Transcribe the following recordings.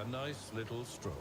A nice little stroll.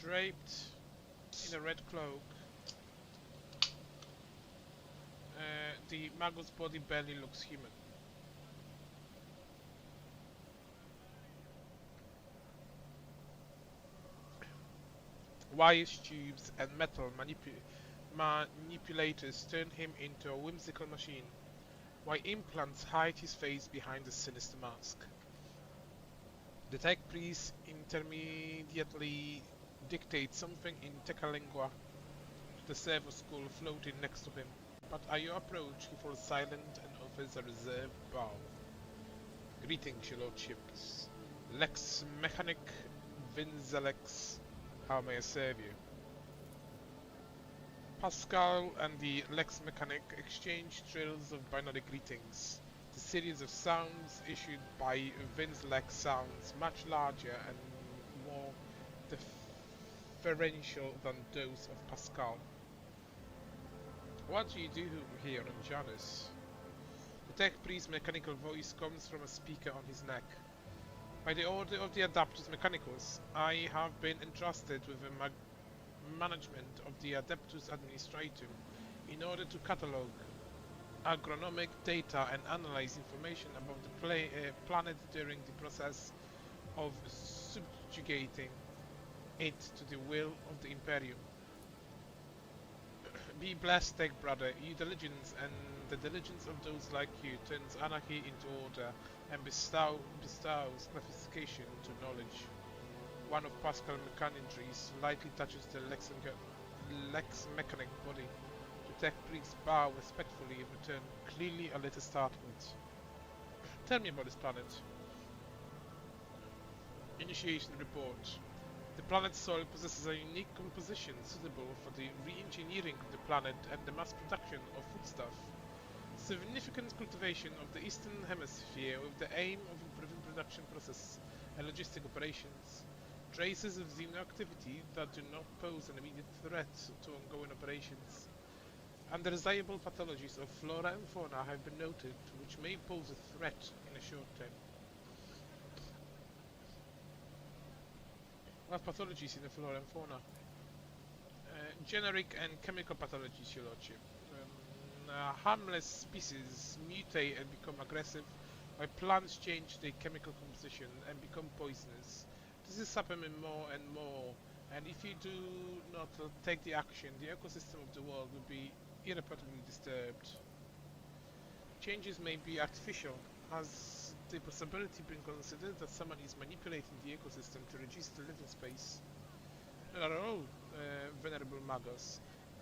Draped in a red cloak, the Mago's body barely looks human. Wires, tubes, and metal manipulators turn him into a whimsical machine, while implants hide his face behind a sinister mask. The tech priest intermediately dictates something in Tekalingua to the servo skull floating next to him, but at your approach he falls silent and offers a reserved bow. Greetings, your lordships. Lex Mechanic Vinzelex, how may I serve you? Pascal and the Lex Mechanic exchange trills of binary greetings. The series of sounds issued by Vinzelex sounds much larger and more differential than those of Pascal. What do you do here on Janus? The tech priest's mechanical voice comes from a speaker on his neck. By the order of the Adeptus Mechanicus, I have been entrusted with the management of the Adeptus Administratum in order to catalogue agronomic data and analyze information about the planet during the process of subjugating it to the will of the Imperium. Be blessed, tech brother. Your diligence and the diligence of those like you turns anarchy into order and bestows classification to knowledge. One of Pascal Mechanidries lightly touches the Lex Mechanic body. The tech priest bow respectfully in return, clearly a little startled. Tell me about this planet. Initiation report. The planet's soil possesses a unique composition suitable for the re-engineering of the planet and the mass production of foodstuff. Significant cultivation of the eastern hemisphere with the aim of improving production process and logistic operations. Traces of xenoactivity that do not pose an immediate threat to ongoing operations. Undesirable pathologies of flora and fauna have been noted, which may pose a threat in a short term. What pathologies in the flora and fauna? Generic and chemical pathologies, your lordship. Harmless species mutate and become aggressive, while plants change their chemical composition and become poisonous. This is happening more and more, and if you do not take the action, the ecosystem of the world will be irreparably disturbed. Changes may be artificial. Has the possibility been considered that someone is manipulating the ecosystem to reduce the living space? Not at all, venerable Magos.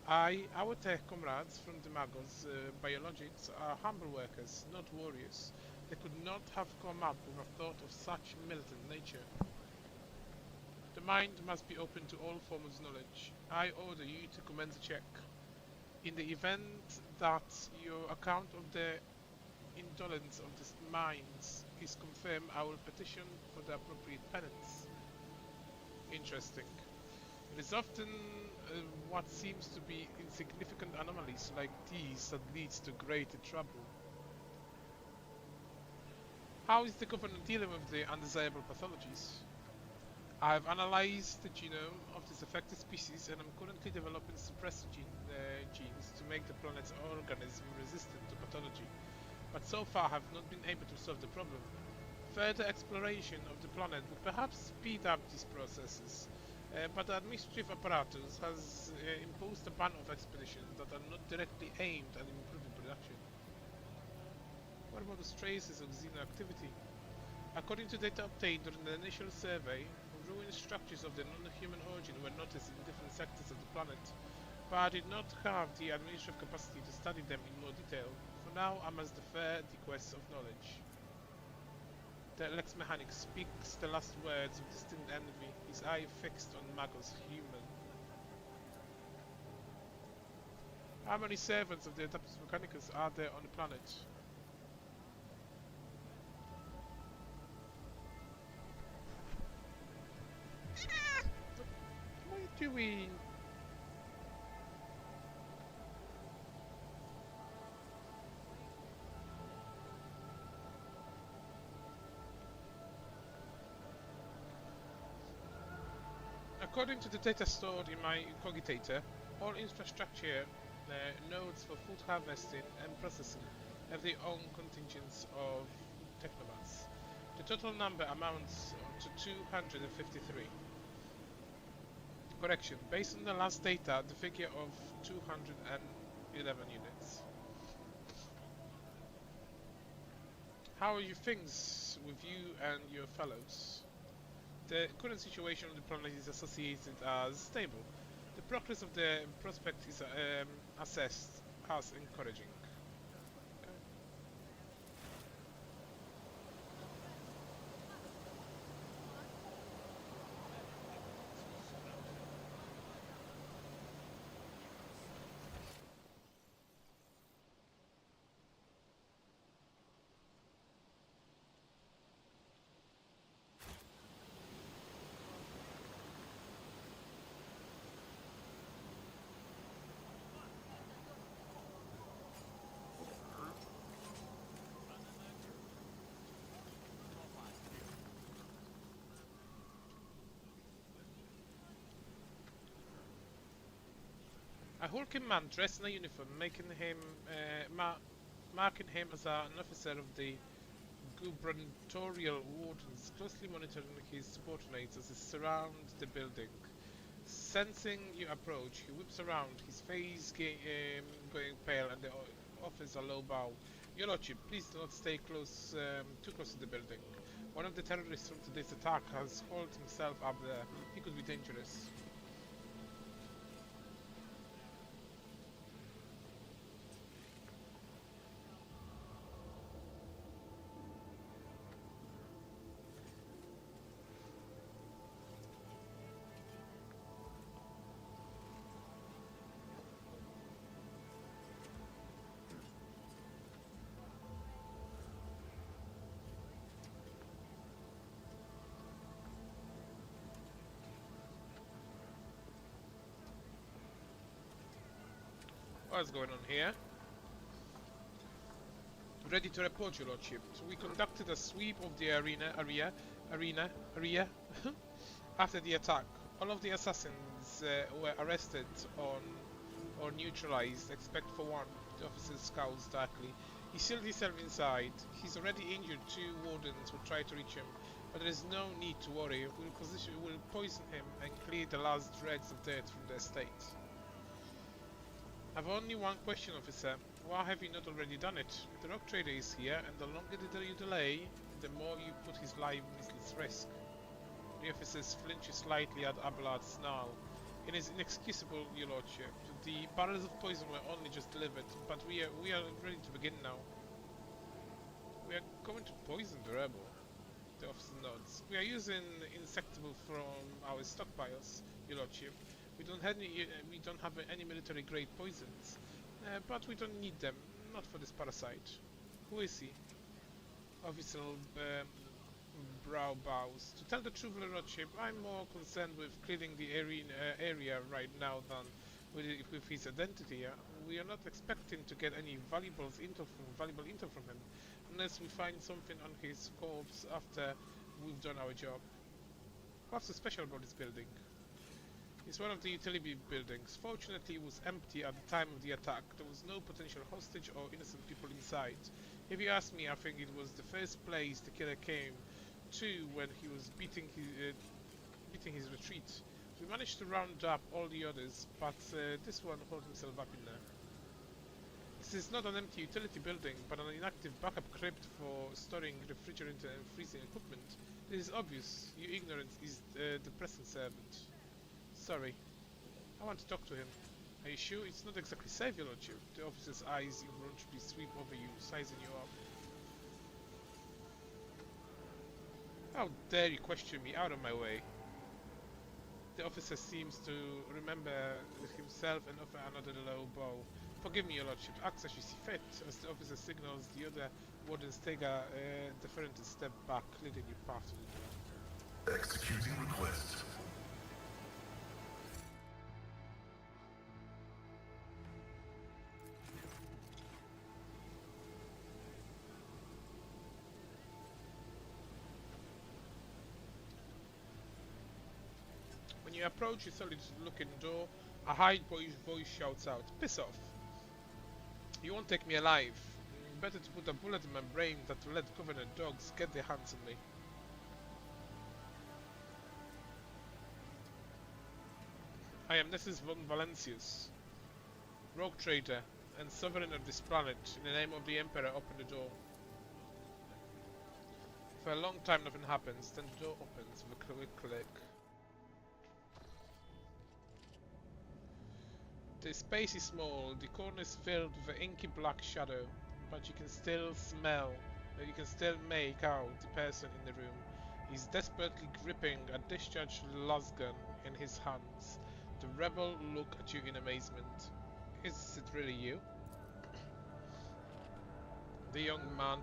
Our tech comrades from the Magos biologics are humble workers, not warriors. They could not have come up with a thought of such militant nature. The mind must be open to all forms of knowledge. I order you to commence a check. In the event that your account of the indolence of the minds is confirmed, I will petition for the appropriate penance. Interesting. It is often what seems to be insignificant anomalies like these that leads to greater trouble. How is the government dealing with the undesirable pathologies? I have analyzed the genome of this affected species and am currently developing suppressor genes to make the planet's organism resistant to pathology. but so far have not been able to solve the problem. Further exploration of the planet would perhaps speed up these processes, but the administrative apparatus has imposed a ban of expeditions that are not directly aimed at improving production. What about the traces of xeno activity? According to data obtained during the initial survey, ruined structures of the non-human origin were noticed in different sectors of the planet, but I did not have the administrative capacity to study them in more detail. For now, I must defer the quest of knowledge. The Lex Mechanic speaks the last words with distinct envy, his eye fixed on Magos human. How many servants of the Adeptus Mechanicus are there on the planet? What are you doing? According to the data stored in my cogitator, all infrastructure nodes for food harvesting and processing have their own contingents of technobats. The total number amounts to 253. Correction, based on the last data, the figure of 211 units. How are your things with you and your fellows? The current situation of the planet is associated as stable. The progress of the prospect is assessed as encouraging. Okay. A hulking man dressed in a uniform, marking him as an officer of the gubernatorial wardens, closely monitoring his subordinates as they surround the building. Sensing you approach, he whips around, his face going pale, and offers a low bow. Your Lordship, please do not stay too close to the building. One of the terrorists from today's attack has hauled himself up there. He could be dangerous. What's going on here? Ready to report, Your Lordship. So we conducted a sweep of the area after the attack. All of the assassins were arrested or neutralized, except for one. The officer scowls darkly. He sealed himself inside. He's already injured. Two wardens will try to reach him, but there is no need to worry. We'll poison him and clear the last dregs of dirt from the estate. I've only one question, officer. Why have you not already done it? The rock trader is here, and the longer you delay, the more you put his life in needless risk. The officer flinches slightly at Abelard's snarl. It is inexcusable, Your Lordship. The barrels of poison were only just delivered, but we are ready to begin now. We are going to poison the rebel. The officer nods. We are using insectable from our stockpiles, Your Lordship. We don't have any military grade poisons, but we don't need them. Not for this parasite. Who is he? Officer brow bows. To tell the truth, Your Lordship, I'm more concerned with clearing the area right now than with his identity. We are not expecting to get any valuable intel from him, unless we find something on his corpse after we've done our job. What's so special about this building? It's one of the utility buildings. Fortunately, it was empty at the time of the attack. There was no potential hostage or innocent people inside. If you ask me, I think it was the first place the killer came to when he was beating his retreat. We managed to round up all the others, but this one holed himself up in there. This is not an empty utility building, but an inactive backup crypt for storing refrigerant and freezing equipment. This is obvious. Your ignorance is the present servant. Sorry, I want to talk to him. Are you sure? It's not exactly safe, Your Lordship. The officer's eyes involuntarily sweep over you, sizing you up. How dare you question me? Out of my way. The officer seems to remember himself and offer another low bow. Forgive me, Your Lordship. Act as you see fit. As the officer signals, the other wardens take a deferent step back, leading you past the door. Executing request. When you approach a solid-looking door, a high-voice voice shouts out, "Piss off! You won't take me alive. Better to put a bullet in my brain than to let Governor dogs get their hands on me." I am Nessus von Valencius, rogue trader and sovereign of this planet. In the name of the Emperor, open the door. For a long time nothing happens, then the door opens with a quick click. The space is small, the corner is filled with an inky black shadow, but you can still make out the person in the room. He's desperately gripping a discharged lasgun in his hands. The rebel look at you in amazement. Is it really you? The young man,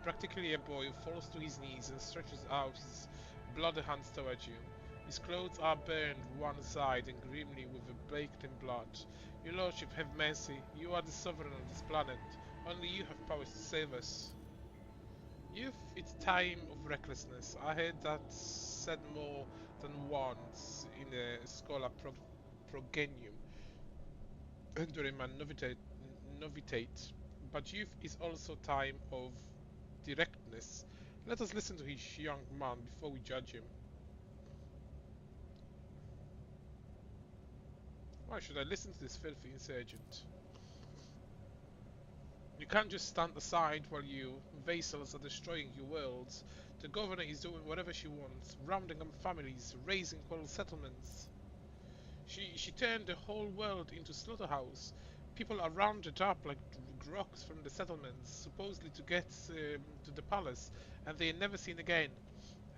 practically a boy, falls to his knees and stretches out his bloody hands towards you. His clothes are burned one side and grimly with a baked in blood. Your Lordship, have mercy. You are the sovereign of this planet. Only you have powers to save us. Youth, it's time of recklessness. I heard that said more than once in a scholar progenium during my novitate. But youth is also time of directness. Let us listen to his young man before we judge him. Why should I listen to this filthy insurgent? You can't just stand aside while you vassals are destroying your worlds. The governor is doing whatever she wants, rounding up families, raising whole settlements. She turned the whole world into slaughterhouse. People are rounded up like rocks from the settlements, supposedly to get to the palace, and they are never seen again.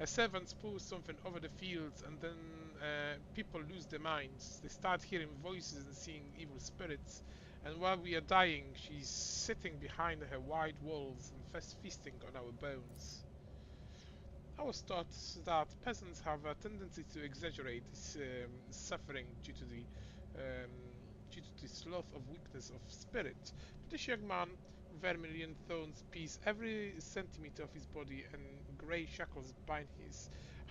Her servants pull something over the fields, and then people lose their minds. They start hearing voices and seeing evil spirits. And while we are dying, she's sitting behind her wide walls and feasting on our bones. I was taught that peasants have a tendency to exaggerate this suffering um, due to the sloth of weakness of spirit. But this young man, vermilion thorns piece every centimeter of his body, and grey shackles bind his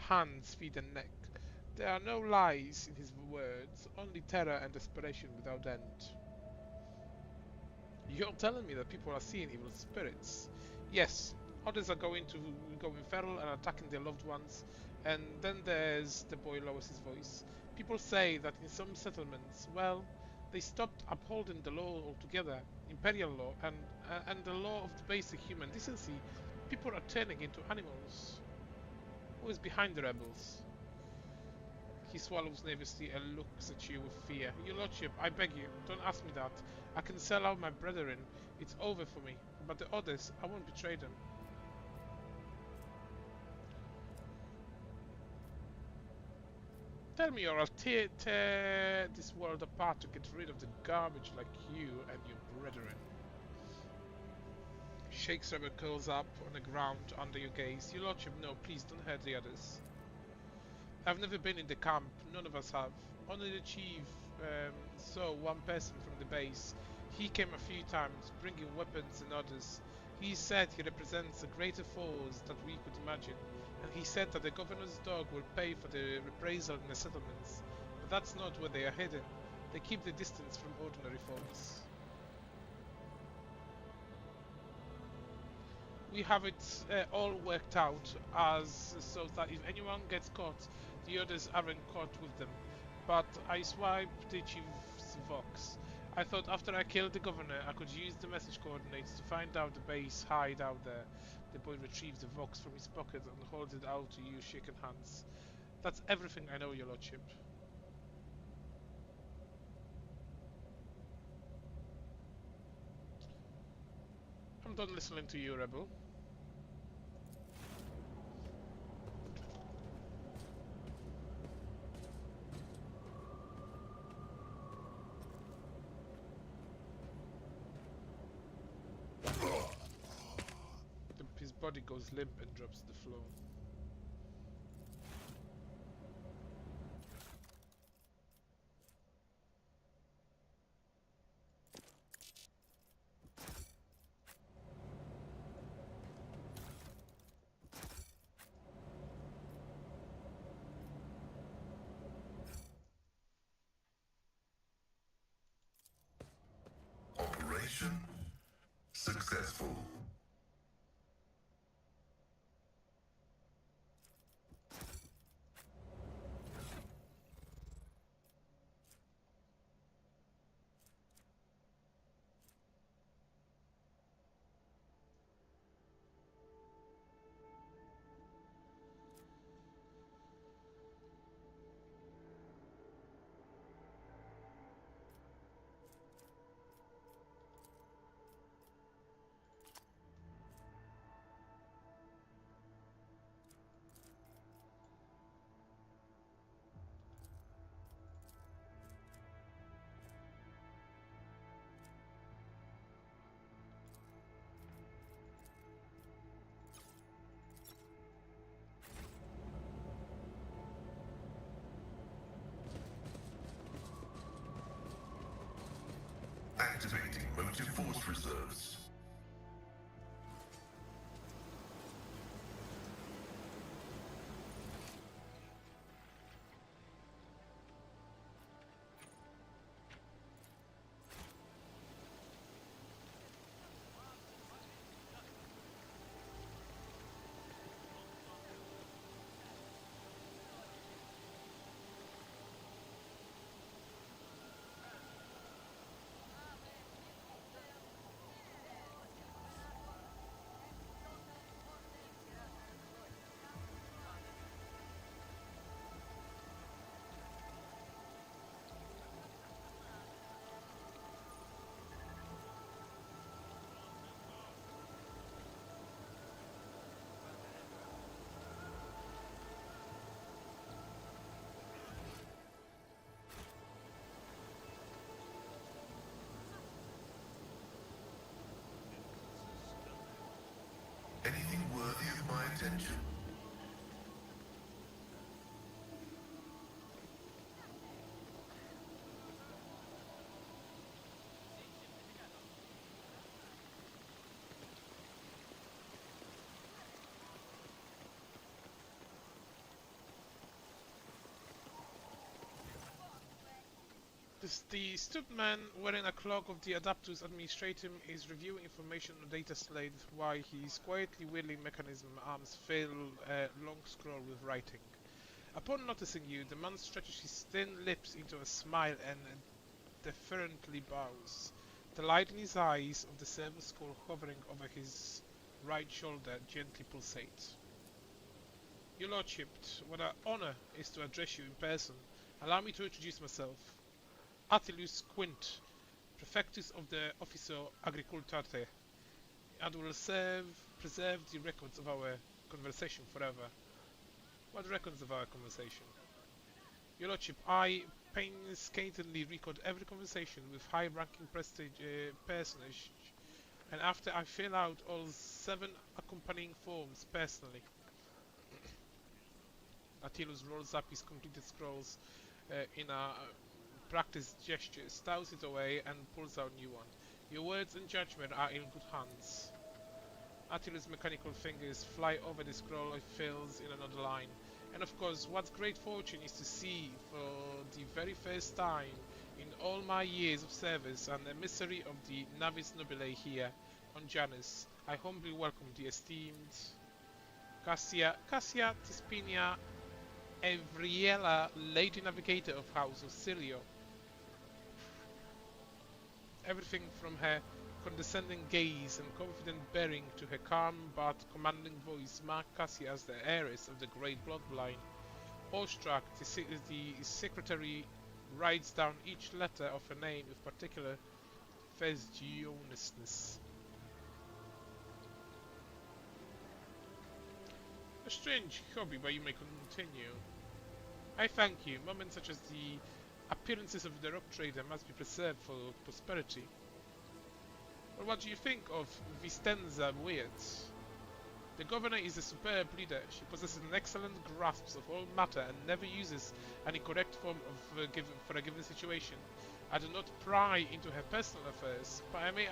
hands, feet, and neck. There are no lies in his words, only terror and desperation without end. You're telling me that people are seeing evil spirits? Yes, others are going to go feral and attacking their loved ones. And then there's, the boy lowers his voice, people say that in some settlements, well, they stopped upholding the law altogether, imperial law, and the law of the basic human decency. People are turning into animals. Who is behind the rebels? He swallows nervously and looks at you with fear. Your Lordship, I beg you, don't ask me that. I can sell out my brethren. It's over for me. But the others, I won't betray them. Tell me, or I'll tear this world apart to get rid of the garbage like you and your brethren. Shakes rubber curls up on the ground under your gaze. Your Lordship, no, please don't hurt the others. I've never been in the camp, none of us have. Only the chief saw one person from the base. He came a few times, bringing weapons and others. He said he represents a greater force than we could imagine, and he said that the governor's dog will pay for the reprisal in the settlements. But that's not where they are hidden. They keep the distance from ordinary folks. We have it all worked out as so that if anyone gets caught, the others aren't caught with them. But I swiped the chief's Vox. I thought after I killed the governor, I could use the message coordinates to find out the base hide out there. The boy retrieves the Vox from his pocket and holds it out to you, shaking hands. That's everything I know, your lordship. I'm done listening to you, rebel. His body goes limp and drops to the floor. Operation successful. Activating motive force reserves. Anything worthy of my attention? The studman wearing a cloak of the Adaptus Administratum is reviewing information on data slate while his quietly whirling mechanism arms fill a long scroll with writing. Upon noticing you, the man stretches his thin lips into a smile and deferently bows. The light in his eyes of the silver skull hovering over his right shoulder gently pulsates. Your lordship, what an honor is to address you in person. Allow me to introduce myself. Attilus Quint, Prefectus of the Officio Agricultate, and will preserve the records of our conversation forever. What records of our conversation? Your lordship, I painstakingly record every conversation with high-ranking personage, and after I fill out all 7 accompanying forms personally. Attilus rolls up his completed scrolls in a practiced gesture, stows it away, and pulls out a new one. Your words and judgment are in good hands. Attilus' mechanical fingers fly over the scroll it fills in another line. And of course, what great fortune is to see for the very first time in all my years of service an emissary of the Navis Nobile here. on Janus. I humbly welcome the esteemed Cassia Tispinia Evriela, Lady Navigator of House of Cilio. Everything from her condescending gaze and confident bearing to her calm but commanding voice mark Cassia as the heiress of the great bloodline. Awestruck, the secretary writes down each letter of her name with particular facetiousness. A strange hobby, but you may continue. I thank you. Moments such as the appearances of the rock trader must be preserved for prosperity. Well, what do you think of Vistenza Weird? The governor is a superb leader. She possesses an excellent grasp of all matter and never uses any correct form of for a given situation. I do not pry into her personal affairs, but I may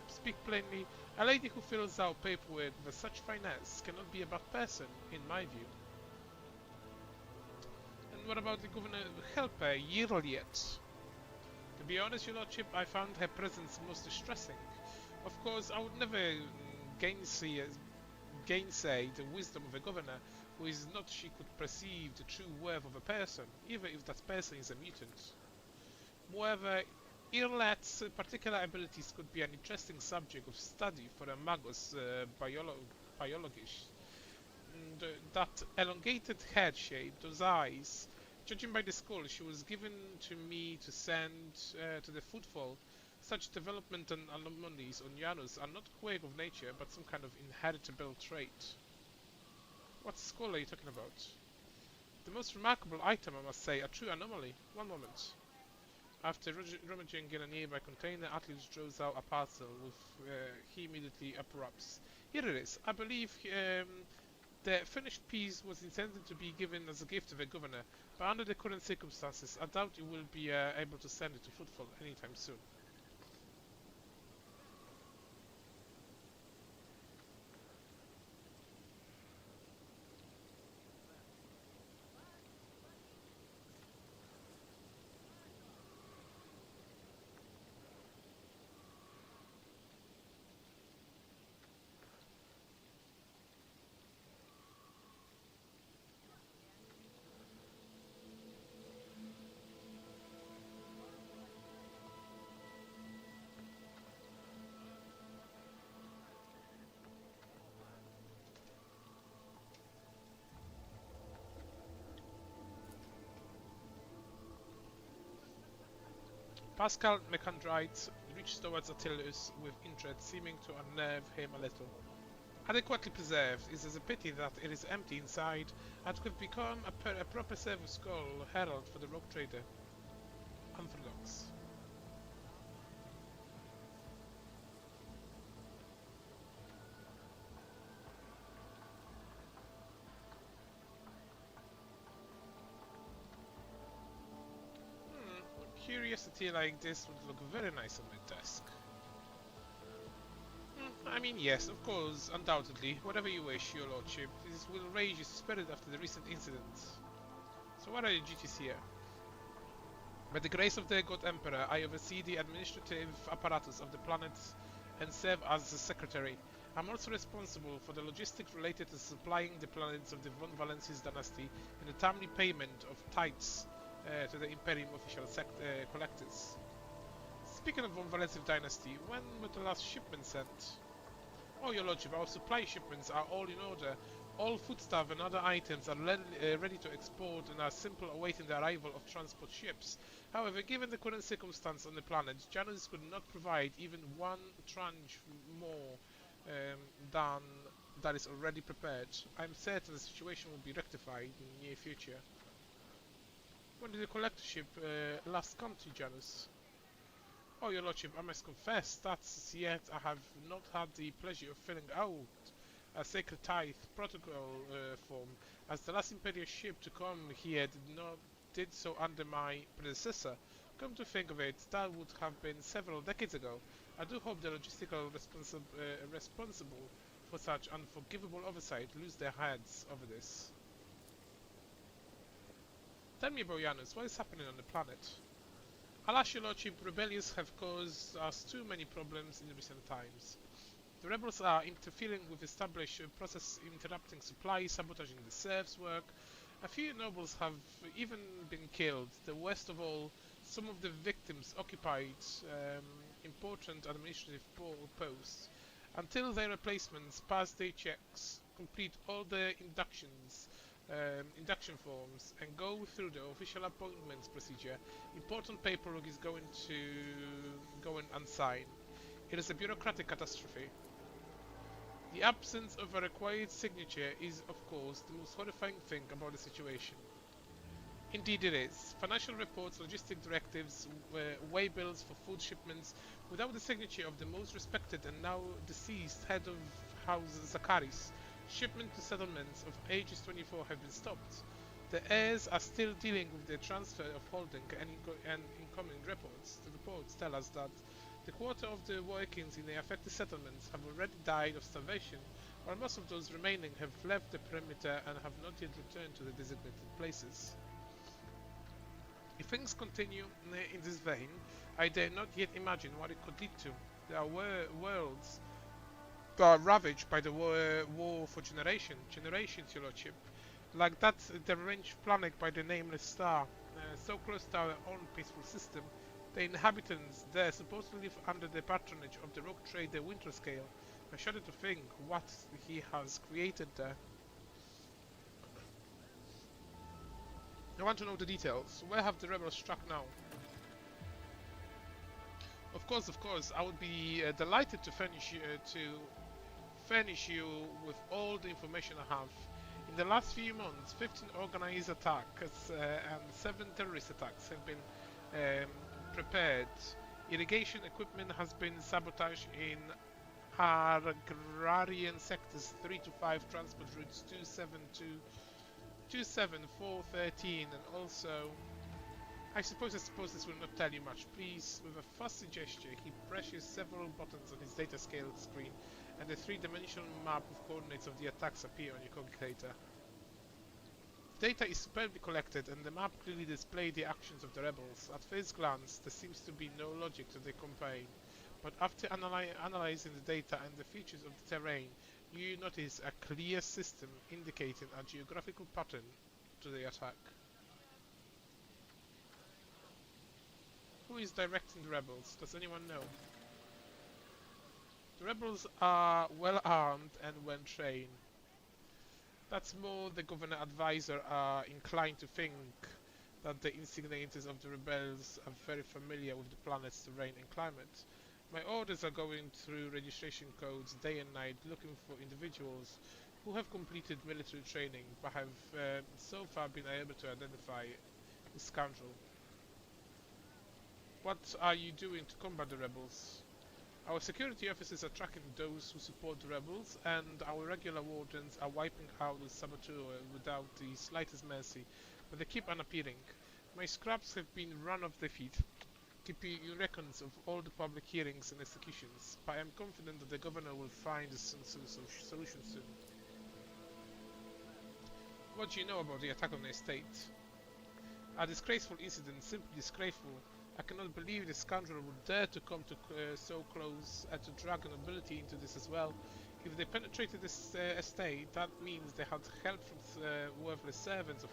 speak plainly, a lady who fills out paperwork with such finesse cannot be a bad person, in my view. And what about the governor helper, Yirliet? To be honest, your lordship, I found her presence most distressing. Of course, I would never gainsay the wisdom of a governor who is not she could perceive the true worth of a person, even if that person is a mutant. Moreover, Irlet's particular abilities could be an interesting subject of study for a Magos biologist. That elongated head shape, those eyes. Judging by the skull she was given to me to send to the footfall, such developmental anomalies on Janus are not a quirk of nature, but some kind of inheritable trait. What skull are you talking about? The most remarkable item, I must say, a true anomaly. One moment. After rummaging in a nearby container, Atlas draws out a parcel, he immediately uprupts. Here it is. I believe the finished piece was intended to be given as a gift to the governor, but under the current circumstances, I doubt you will be able to send it to Footfall anytime soon. Pascal Mechandrite reached towards Attilus with interest, seeming to unnerve him a little. Adequately preserved, it is a pity that it is empty inside, and could become a proper service skull herald for the rock trader. Orthodox. A curiosity like this would look very nice on my desk. I mean, yes, of course, undoubtedly, whatever you wish, your lordship. This will raise your spirit after the recent incidents. So what are your duties here? By the grace of the God Emperor, I oversee the administrative apparatus of the planet and serve as the secretary. I'm also responsible for the logistics related to supplying the planets of the Von Valensis dynasty and the timely payment of tithes to the Imperium official collectors. Speaking of Von Valensis dynasty, when were the last shipment sent? Oh, your lordship, our supply shipments are all in order. All foodstuff and other items are ready to export and are simply awaiting the arrival of transport ships. However, given the current circumstance on the planet, Janus could not provide even one tranche more than that is already prepared. I am certain the situation will be rectified in the near future. When did the collector ship last come to Janus? Oh, your lordship, I must confess that as yet I have not had the pleasure of filling out a sacred tithe protocol form, as the last Imperial ship to come here did so under my predecessor. Come to think of it, that would have been several decades ago. I do hope the logistical responsible for such unforgivable oversight lose their heads over this. Tell me about Janus, what is happening on the planet? Alas, your lordship, rebellions have caused us too many problems in recent times. The rebels are interfering with established process, interrupting supply, sabotaging the serfs' work. A few nobles have even been killed. The worst of all, some of the victims occupied important administrative posts. Until their replacements pass their checks, complete all the induction forms, and go through the official appointments procedure, important paperwork is going to go unsigned. It is a bureaucratic catastrophe. The absence of a required signature is, of course, the most horrifying thing about the situation. Indeed it is. Financial reports, logistic directives, waybills for food shipments, without the signature of the most respected and now deceased head of House Zacharis, shipment to settlements of ages 24 have been stopped. The heirs are still dealing with the transfer of holding and incoming reports. The reports tell us that the quarter of the workings in the affected settlements have already died of starvation, while most of those remaining have left the perimeter and have not yet returned to the designated places. If things continue in this vein, I dare not yet imagine what it could lead to. There are worlds that are ravaged by the war for generations, your lordship, like that deranged planet by the nameless star, so close to our own peaceful system. The inhabitants there supposedly live under the patronage of the rogue trader Winterscale. I shudder to think what he has created there. I want to know the details. Where have the rebels struck now? Of course, I would be delighted to furnish you with all the information I have. In the last few months, 15 organized attacks and 7 terrorist attacks have been prepared. Irrigation equipment has been sabotaged in agrarian sectors 3 to 5, transport routes 27413, and also I suppose this will not tell you much. Please, with a fussy gesture, he presses several buttons on his data scale screen, and the three-dimensional map with coordinates of the attacks appear on your calculator. Data is superbly collected, and the map clearly displays the actions of the rebels. At first glance, there seems to be no logic to the campaign, but after analyzing the data and the features of the terrain, you notice a clear system indicating a geographical pattern to the attack. Who is directing the rebels? Does anyone know? The rebels are well armed and well trained. That's more the governor advisor are inclined to think that the instigators of the rebels are very familiar with the planet's terrain and climate. My orders are going through registration codes day and night looking for individuals who have completed military training but have so far been able to identify the scoundrel. What are you doing to combat the rebels? Our security officers are tracking those who support the rebels, and our regular wardens are wiping out the saboteur without the slightest mercy, but they keep on appearing. My scraps have been run off their feet, keeping records of all the public hearings and executions, but I am confident that the governor will find a solution soon. What do you know about the attack on the estate? A disgraceful incident, simply disgraceful. I cannot believe the scoundrel would dare to come to so close and to drag the nobility into this as well. If they penetrated this estate, that means they had help from worthless servants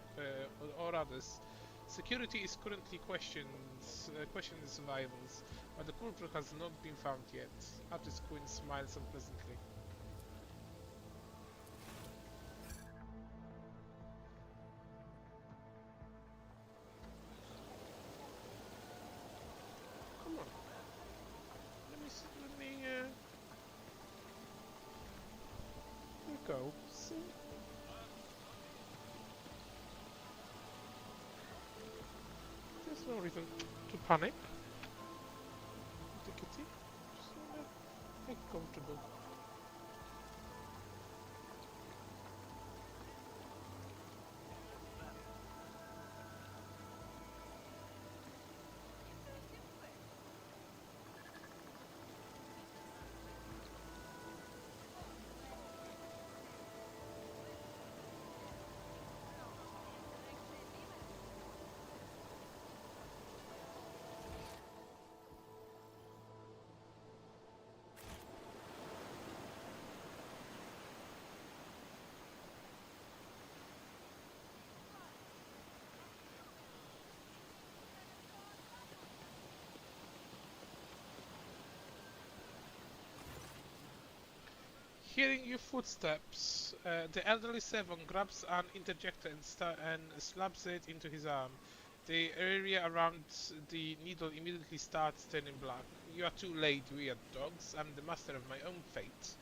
or others. Security is currently questioning the survivals, but the culprit has not been found yet. Artist Quinn smiles unpleasantly. Come on. Let me here we go. See? There's no reason to panic. Take it easy. Just make it comfortable. Hearing your footsteps, the elderly Seven grabs an interjector and slams it into his arm. The area around the needle immediately starts turning black. You are too late, weird dogs. I'm the master of my own fate.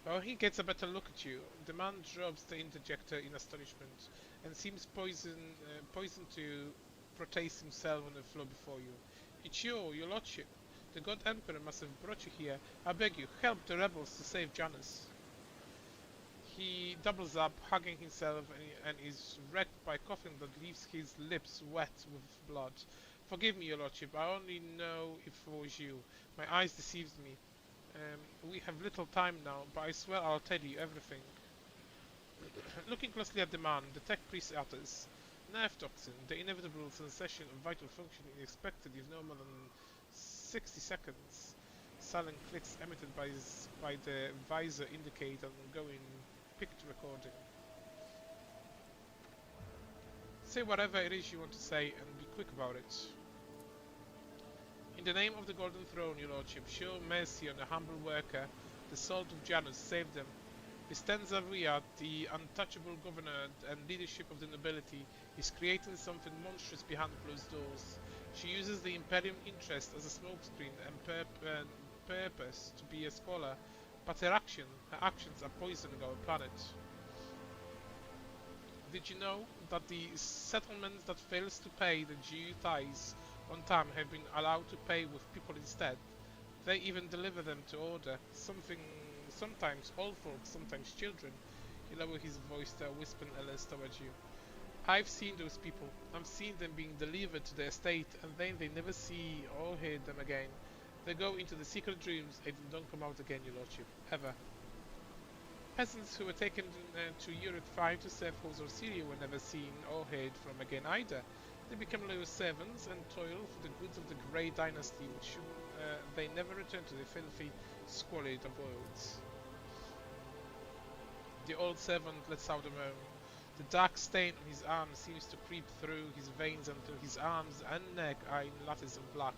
While he gets a better look at you, the man drops the interjector in astonishment and seems poisoned to protest himself on the floor before you. It's you, your lordship. The God Emperor must have brought you here. I beg you, help the rebels to save Janus. He doubles up, hugging himself, and is wrecked by coughing that leaves his lips wet with blood. Forgive me, your lordship. I only know if it was you. My eyes deceived me. We have little time now, but I swear I'll tell you everything. Looking closely at the man, the tech priest utters, nerve toxin, the inevitable sensation of vital function is expected if no more than 60 seconds. Silent clicks emitted by the visor indicate ongoing picked recording. Say whatever it is you want to say and be quick about it. In the name of the Golden Throne, your lordship, show mercy on a humble worker. The salt of Janus saved them. Vistenza Rhea, the untouchable governor and leadership of the nobility, is creating something monstrous behind closed doors. She uses the Imperium interest as a smokescreen and purpose to be a scholar, but her actions are poisoning our planet. Did you know that the settlements that fails to pay the due tithes on time have been allowed to pay with people instead? They even deliver them to order. Sometimes old folks, sometimes children. He lowered his voice to a whisper alert towards you. I've seen those people. I've seen them being delivered to their estate, and then they never see or hear them again. They go into the secret rooms and don't come out again, your lordship. Ever. Peasants who were taken to Europe 5 to serve Horse or Syria were never seen or heard from again either. They become loyal servants and toil for the goods of the Grey Dynasty, which they never return to the filthy, squalid abodes. The old servant lets out a moan. The dark stain on his arm seems to creep through his veins until his arms and neck are in lattice of black.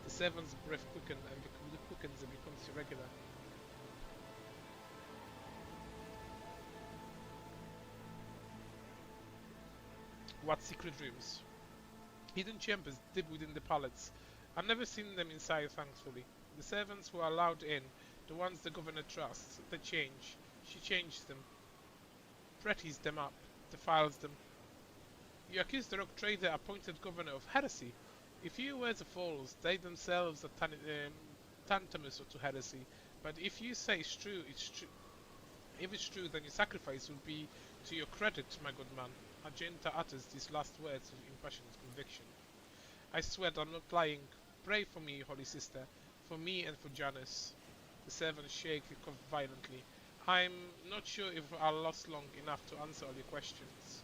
The servant's breath quickens and becomes irregular. What secret rooms? Hidden chambers deep within the palace. I've never seen them inside, thankfully. The servants who are allowed in, the ones the governor trusts, they change. She changed them, pretties them up, defiles them. You accuse the rogue trader appointed governor of heresy. If you were the false, they themselves are tantamous to heresy. But if you say it's true, it's true. If it's true, then your sacrifice will be to your credit, my good man. Argenta utters these last words with impassioned conviction. I swear I'm not lying. Pray for me, holy sister, for me and for Janus. The servant shakes and coughed violently. I'm not sure if I'll last long enough to answer all your questions.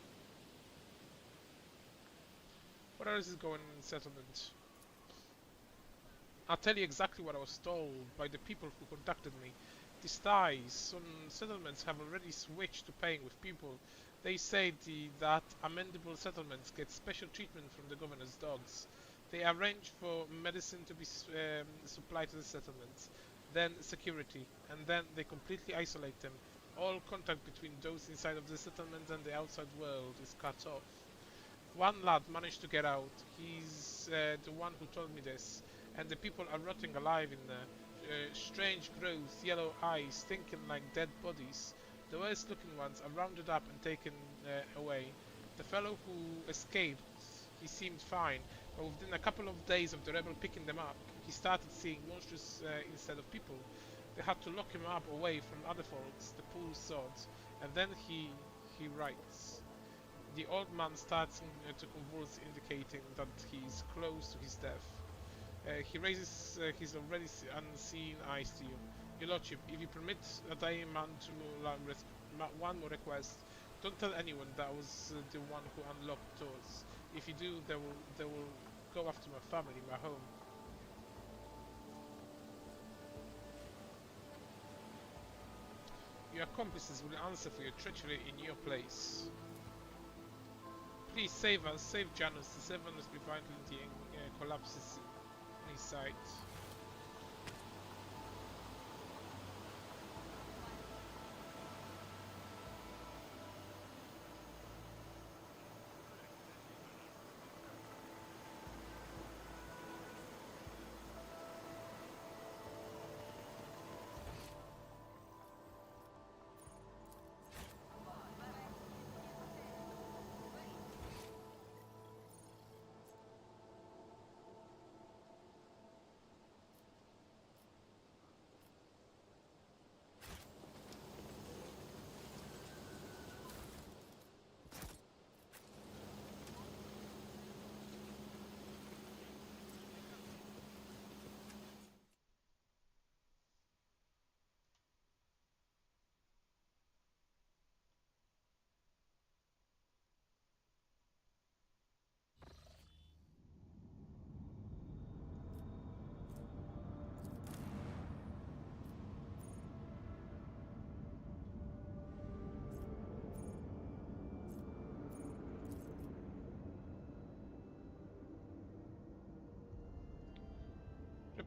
What else is going on in the settlement? I'll tell you exactly what I was told by the people who contacted me. These ties, some settlements have already switched to paying with people. They say that amendable settlements get special treatment from the governor's dogs. They arrange for medicine to be supplied to the settlements, then security, and then they completely isolate them. All contact between those inside of the settlement and the outside world is cut off. One lad managed to get out. He's the one who told me this, and the people are rotting alive in there. Strange growths, yellow eyes, stinking like dead bodies. The worst looking ones are rounded up and taken away. The fellow who escaped, he seemed fine, but within a couple of days of the rebel picking them up, he started seeing monsters instead of people. They had to lock him up away from other folks, the poor sods, and then he writes. The old man starts to convulse, indicating that he's close to his death. He raises his already unseen eyes to you. Your lordship, if you permit a dying man to one more request, don't tell anyone that I was the one who unlocked doors. If you do, they will go after my family, my home. Your accomplices will answer for your treachery in your place. Please save us, save Janus. The servant must be violently collapses on his side.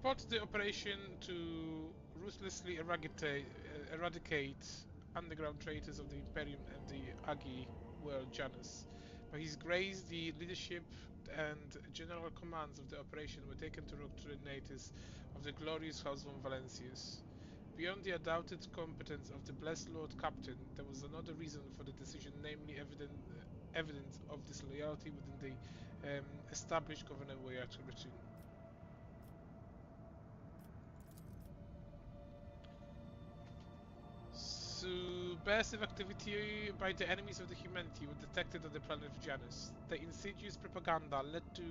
report the operation to ruthlessly eradicate underground traitors of the Imperium and the Agi world Janus. By his grace, the leadership and general commands of the operation were taken to rock traitors of the glorious House von Valancius. Beyond the undoubted competence of the blessed Lord Captain, there was another reason for the decision, namely evidence of disloyalty within the established Governor Wyatt routine. Subversive activity by the enemies of the humanity were detected on the planet of Janus. The insidious propaganda led to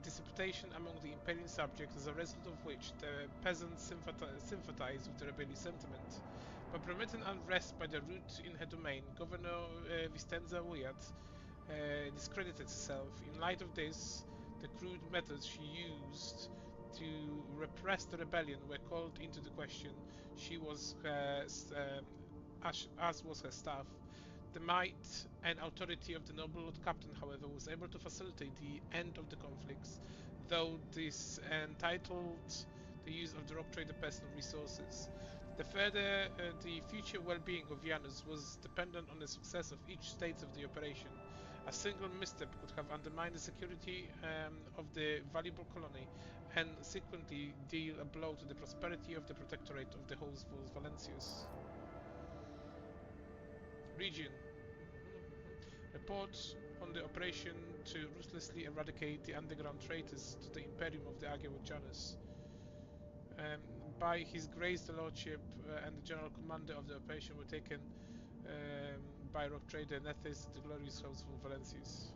dissipation among the Imperial subjects, as a result of which the peasants sympathized with the rebellious sentiment. By permitting unrest by the root in her domain, Governor Vistenza Wyatt discredited herself. In light of this, the crude methods she used to repress the rebellion were called into the question. She was as was her staff. The might and authority of the noble Lord Captain, however, was able to facilitate the end of the conflicts, though this entitled the use of the rock trader personal resources. The future well-being of Janus was dependent on the success of each stage of the operation. A single misstep could have undermined the security of the valuable colony and subsequently deal a blow to the prosperity of the protectorate of the House of Valancius. Region. Reports on the operation to ruthlessly eradicate the underground traitors to the Imperium of the Agawad Janus. By his grace, the Lordship and the General Commander of the operation were taken by rock trader Nethys to the glorious House of Valancius.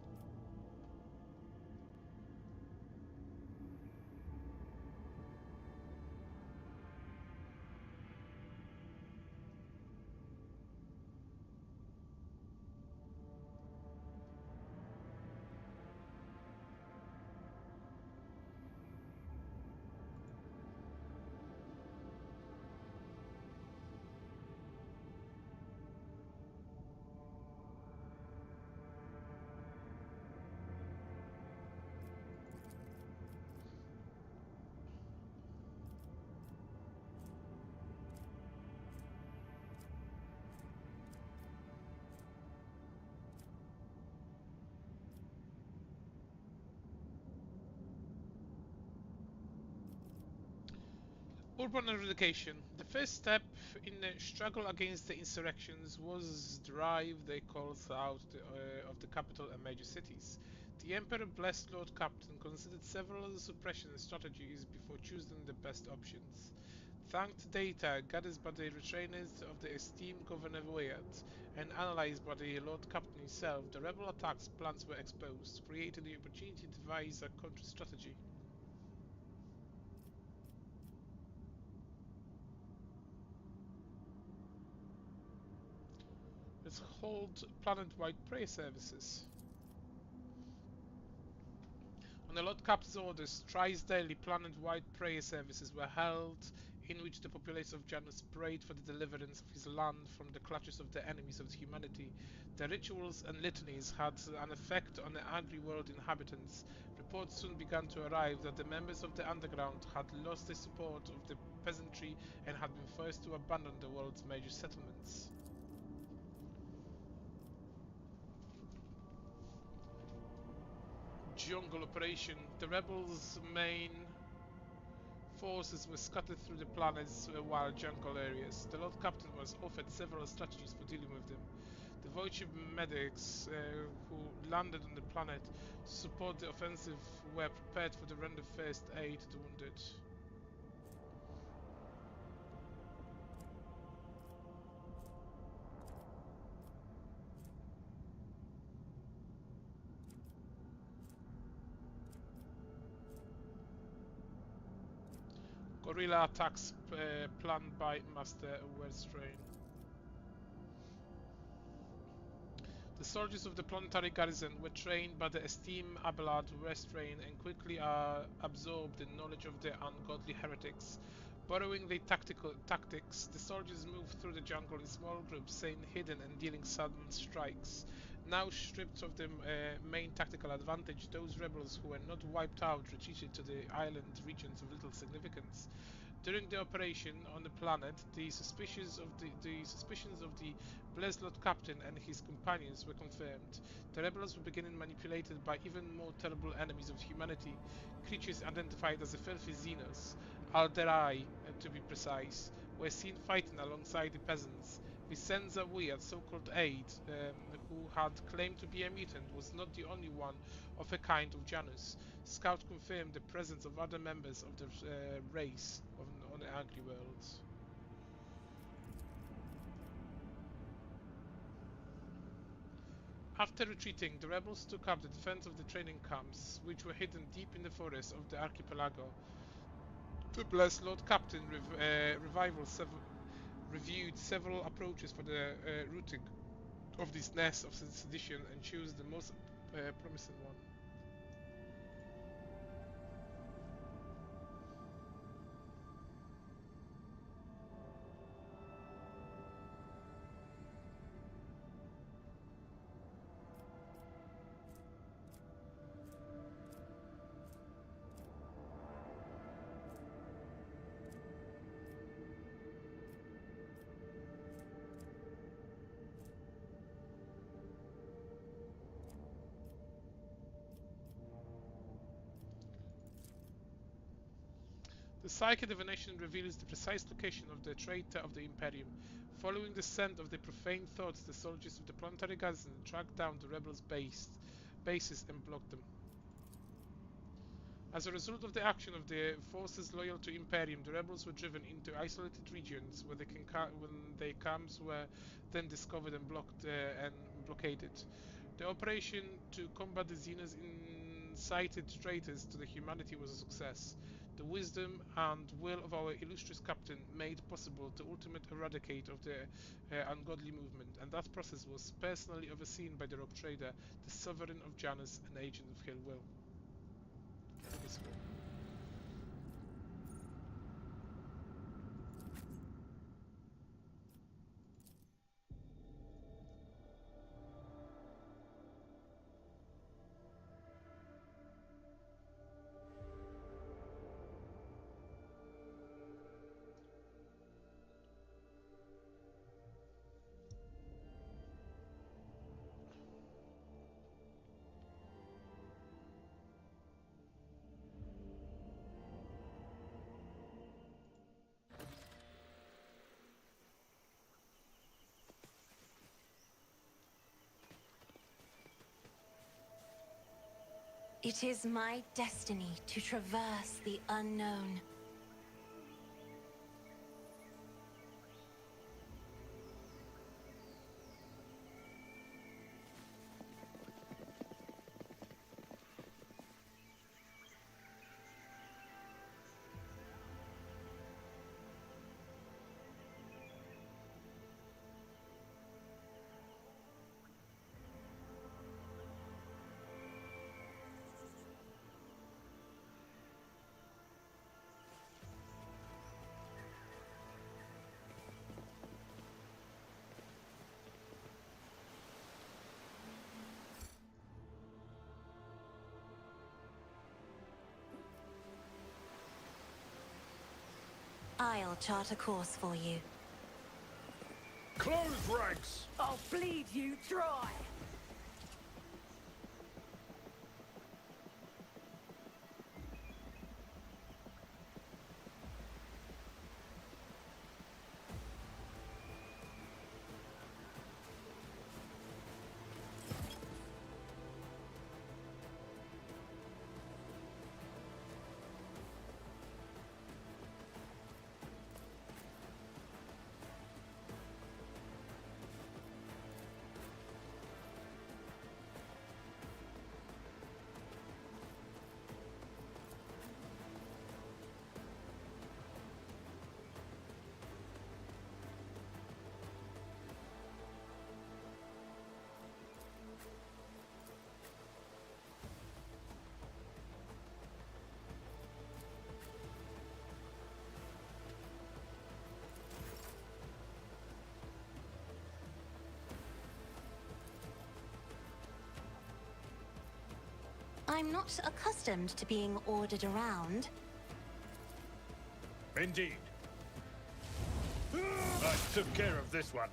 Urban eradication. The first step in the struggle against the insurrections was drive the calls out of the capital and major cities. The Emperor blessed Lord Captain considered several suppression strategies before choosing the best options. Thanks to data gathered by the retainers of the esteemed Governor Wyatt and analyzed by the Lord Captain himself, the rebel attacks plans were exposed, creating the opportunity to devise a counter-strategy. Let's hold planet-wide prayer services. On the Lord Captain's orders, thrice daily planet-wide prayer services were held, in which the populace of Janus prayed for the deliverance of his land from the clutches of the enemies of humanity. The rituals and litanies had an effect on the angry world inhabitants. Reports soon began to arrive that the members of the underground had lost the support of the peasantry and had been forced to abandon the world's major settlements. Jungle operation. The rebels' main forces were scattered through the planet's wild jungle areas. The Lord Captain was offered several strategies for dealing with them. The Voice medics who landed on the planet to support the offensive were prepared for the render first aid to the wounded. Guerrilla attacks planned by Master Westrain. The soldiers of the planetary garrison were trained by the esteemed Abelard Westrain and quickly absorbed the knowledge of the ungodly heretics. Borrowing their tactics, the soldiers moved through the jungle in small groups, staying hidden and dealing sudden strikes. Now stripped of the main tactical advantage, those rebels who were not wiped out retreated to the island regions of little significance. During the operation on the planet, the suspicions of the Bleslot captain and his companions were confirmed. The rebels were beginning manipulated by even more terrible enemies of humanity, creatures identified as the filthy Xenos, Alderai to be precise, were seen fighting alongside the peasants. Vicenza Weird, so-called aide, who had claimed to be a mutant, was not the only one of a kind of Janus. Scout confirmed the presence of other members of the race on the Agri Worlds. After retreating, the rebels took up the defense of the training camps, which were hidden deep in the forests of the archipelago. The blessed Lord Captain reviewed several approaches for the routing of this nest of sedition and chose the most promising one. The psychic divination reveals the precise location of the traitor of the Imperium. Following the scent of the profane thoughts, the soldiers of the planetary garrison tracked down the rebels' bases and blocked them. As a result of the action of the forces loyal to Imperium, the rebels were driven into isolated regions where when their camps were then discovered and blockaded. The operation to combat the Xenos incited traitors to the humanity was a success. The wisdom and will of our illustrious captain made possible the ultimate eradicate of the ungodly movement, and that process was personally overseen by the rogue trader, the sovereign of Janus and agent of his will. It is my destiny to traverse the unknown. I'll chart a course for you. Close ranks! I'll bleed you dry! I'm not accustomed to being ordered around. Indeed. I took care of this one.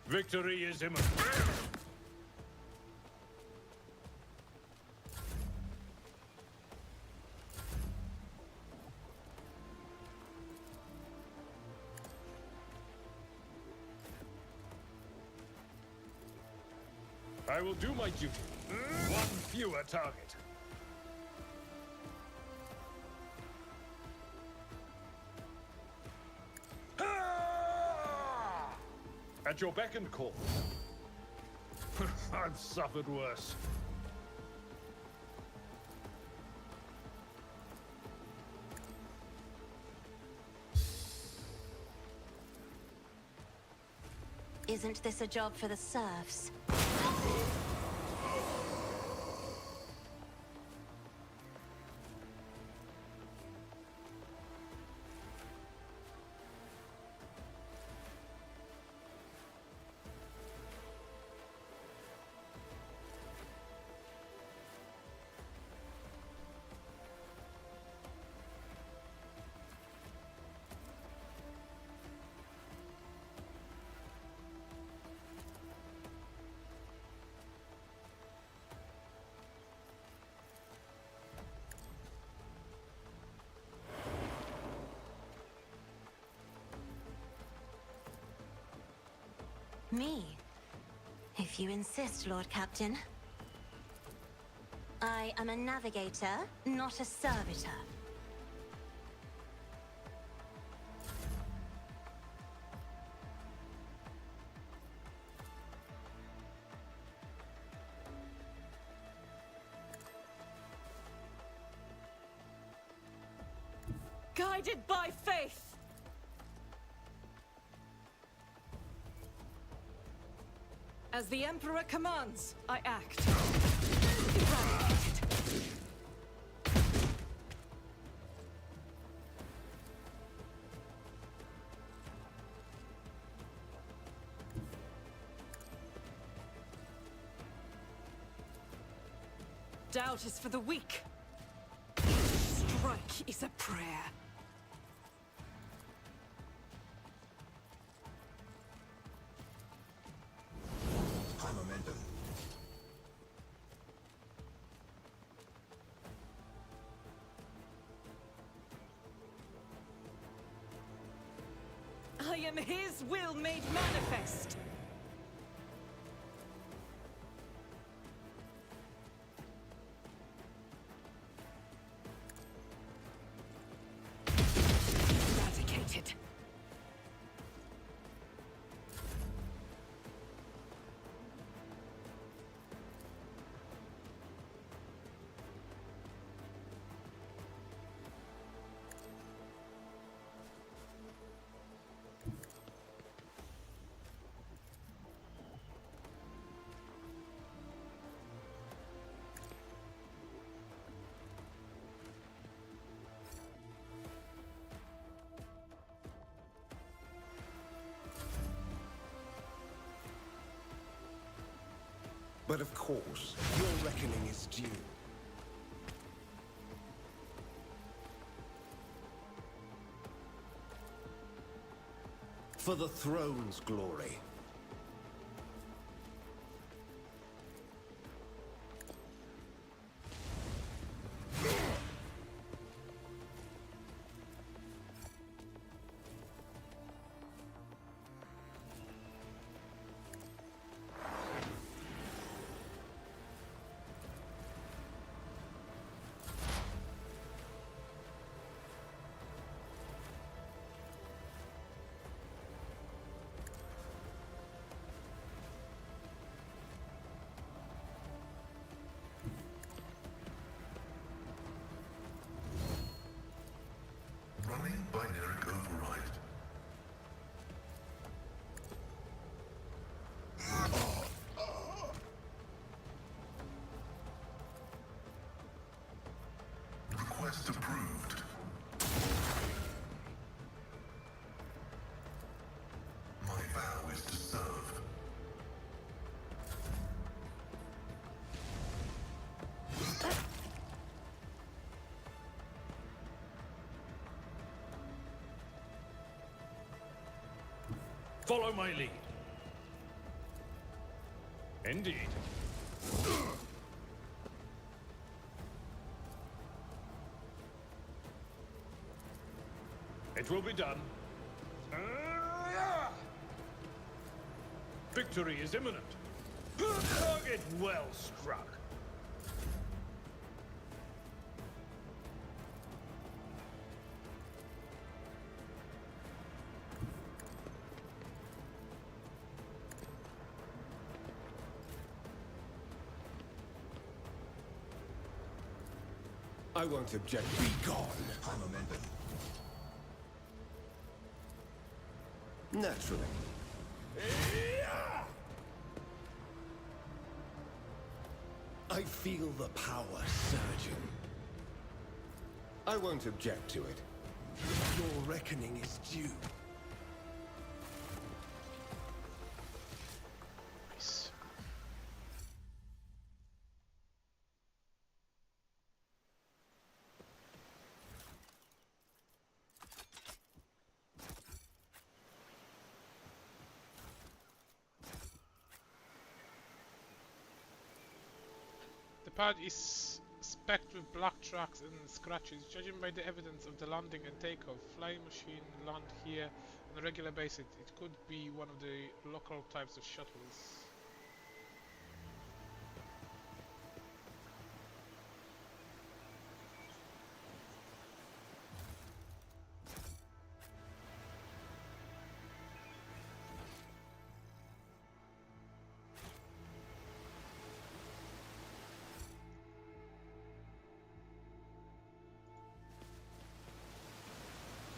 Victory is imminent. I will do my duty. One fewer target. At your beck and call. I've suffered worse. Isn't this a job for the serfs? Me? If you insist, Lord Captain. I am a navigator, not a servitor. Guided by faith! As the Emperor commands, I act. Eradicated. Doubt is for the weak. Strike is a prayer. High momentum. I am his will made manifest. Eradicated. But of course, your reckoning is due. For the throne's glory. Running binary override. Request approved. My vow is to serve. Follow my lead. Indeed. It will be done. Victory is imminent. Target well struck. I won't object. Be gone. High momentum. Naturally. I feel the power surging. I won't object to it. Your reckoning is due. Nice. The pad is specked with black tracks and scratches. Judging by the evidence of the landing and takeoff, flying machine land here on a regular basis. It could be one of the local types of shuttles.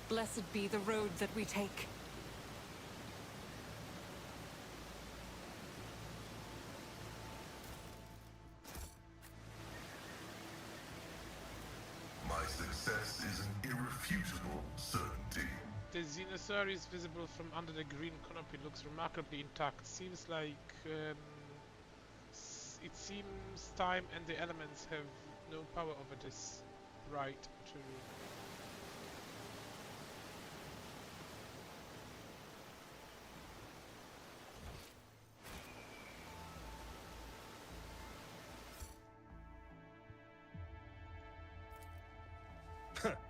Blessed be the road that we take. My success is an irrefutable certainty. The Xenosaur is visible from under the green canopy. Looks remarkably intact. Seems like it seems time and the elements have no power over this bright material.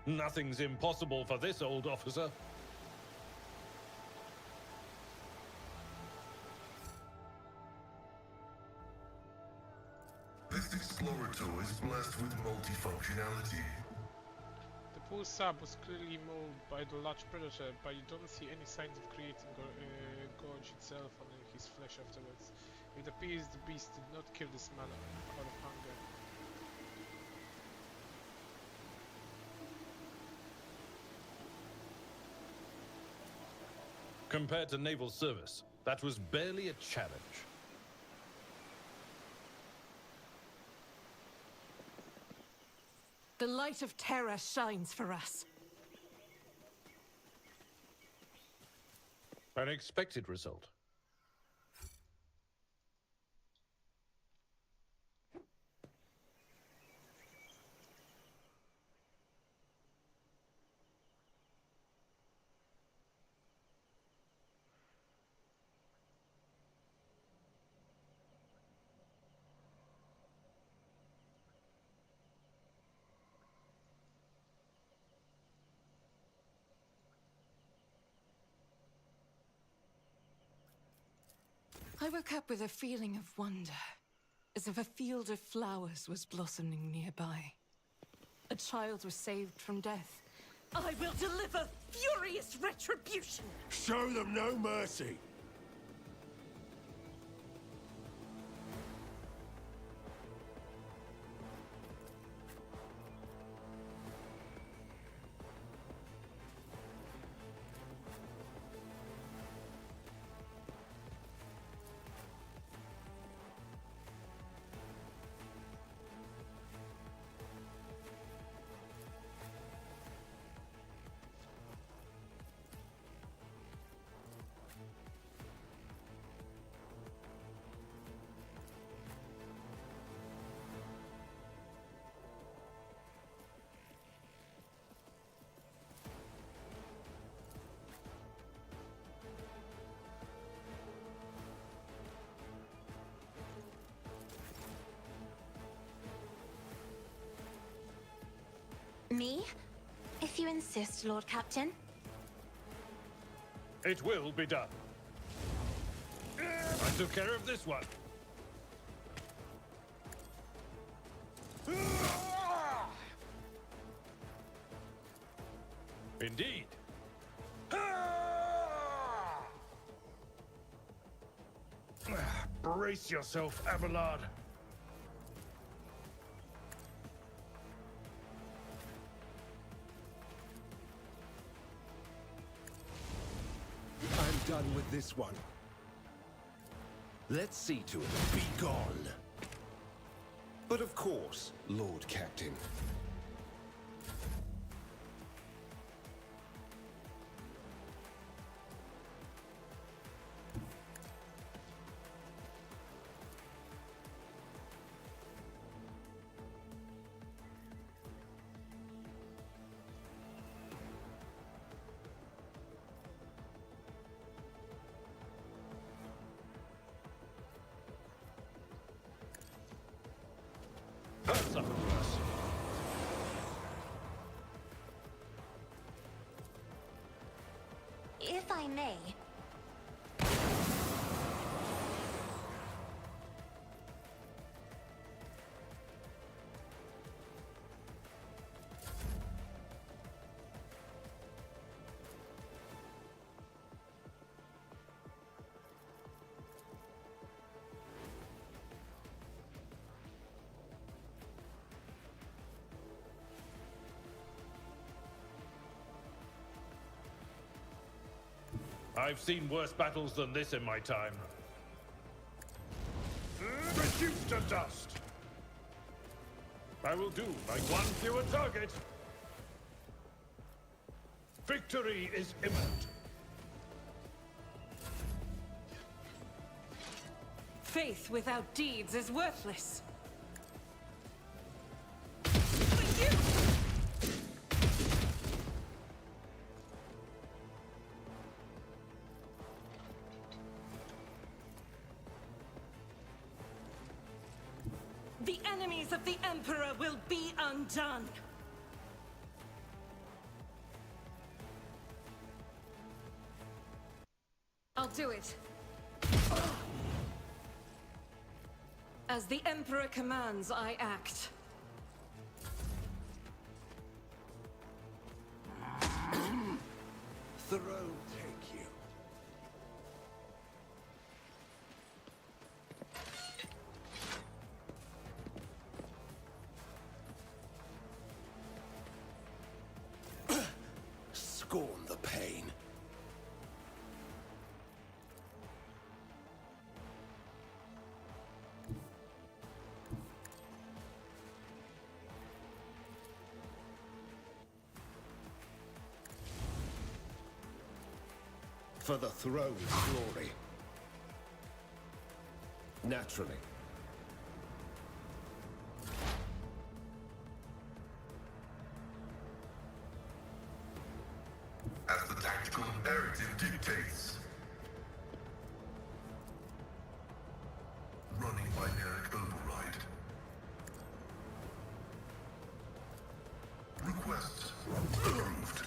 Nothing's impossible for this old officer. This Explorator is blessed with multifunctionality. The poor sub was clearly mauled by the large predator, but you don't see any signs of creating gorge itself on his flesh afterwards. It appears the beast did not kill this man out of hunger. Compared to naval service, that was barely a challenge. The light of terror shines for us. An expected result. I woke up with a feeling of wonder, as if a field of flowers was blossoming nearby. A child was saved from death. I will deliver furious retribution! Show them no mercy. Me? If you insist, Lord Captain. It will be done. I took care of this one. Indeed. Brace yourself, Abelard. I'm done with this one. Let's see to it. Be gone. But of course, Lord Captain. That's up to us. If I may, I've seen worse battles than this in my time. Reduced to dust! I will do like one fewer target. Victory is imminent. Faith without deeds is worthless. But you! The enemies of the Emperor will be undone. I'll do it. As the Emperor commands, I act. Throne take you. Scorn the pain. For the throne's glory. Naturally. As the tactical imperative dictates. Running binaric override. Request approved.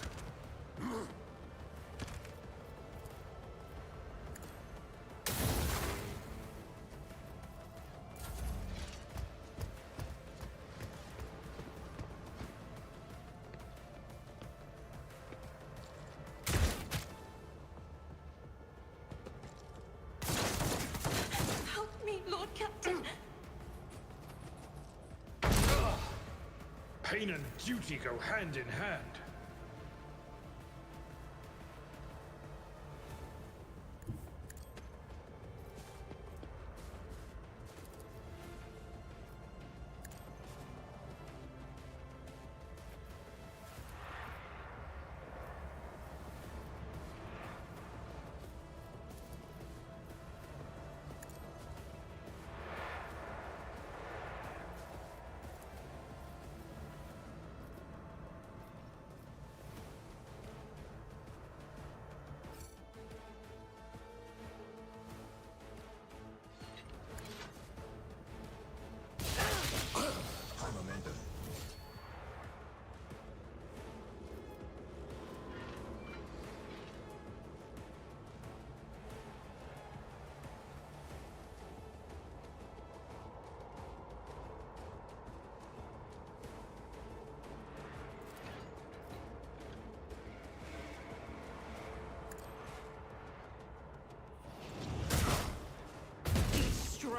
help me, Lord Captain. Pain and duty go hand in hand.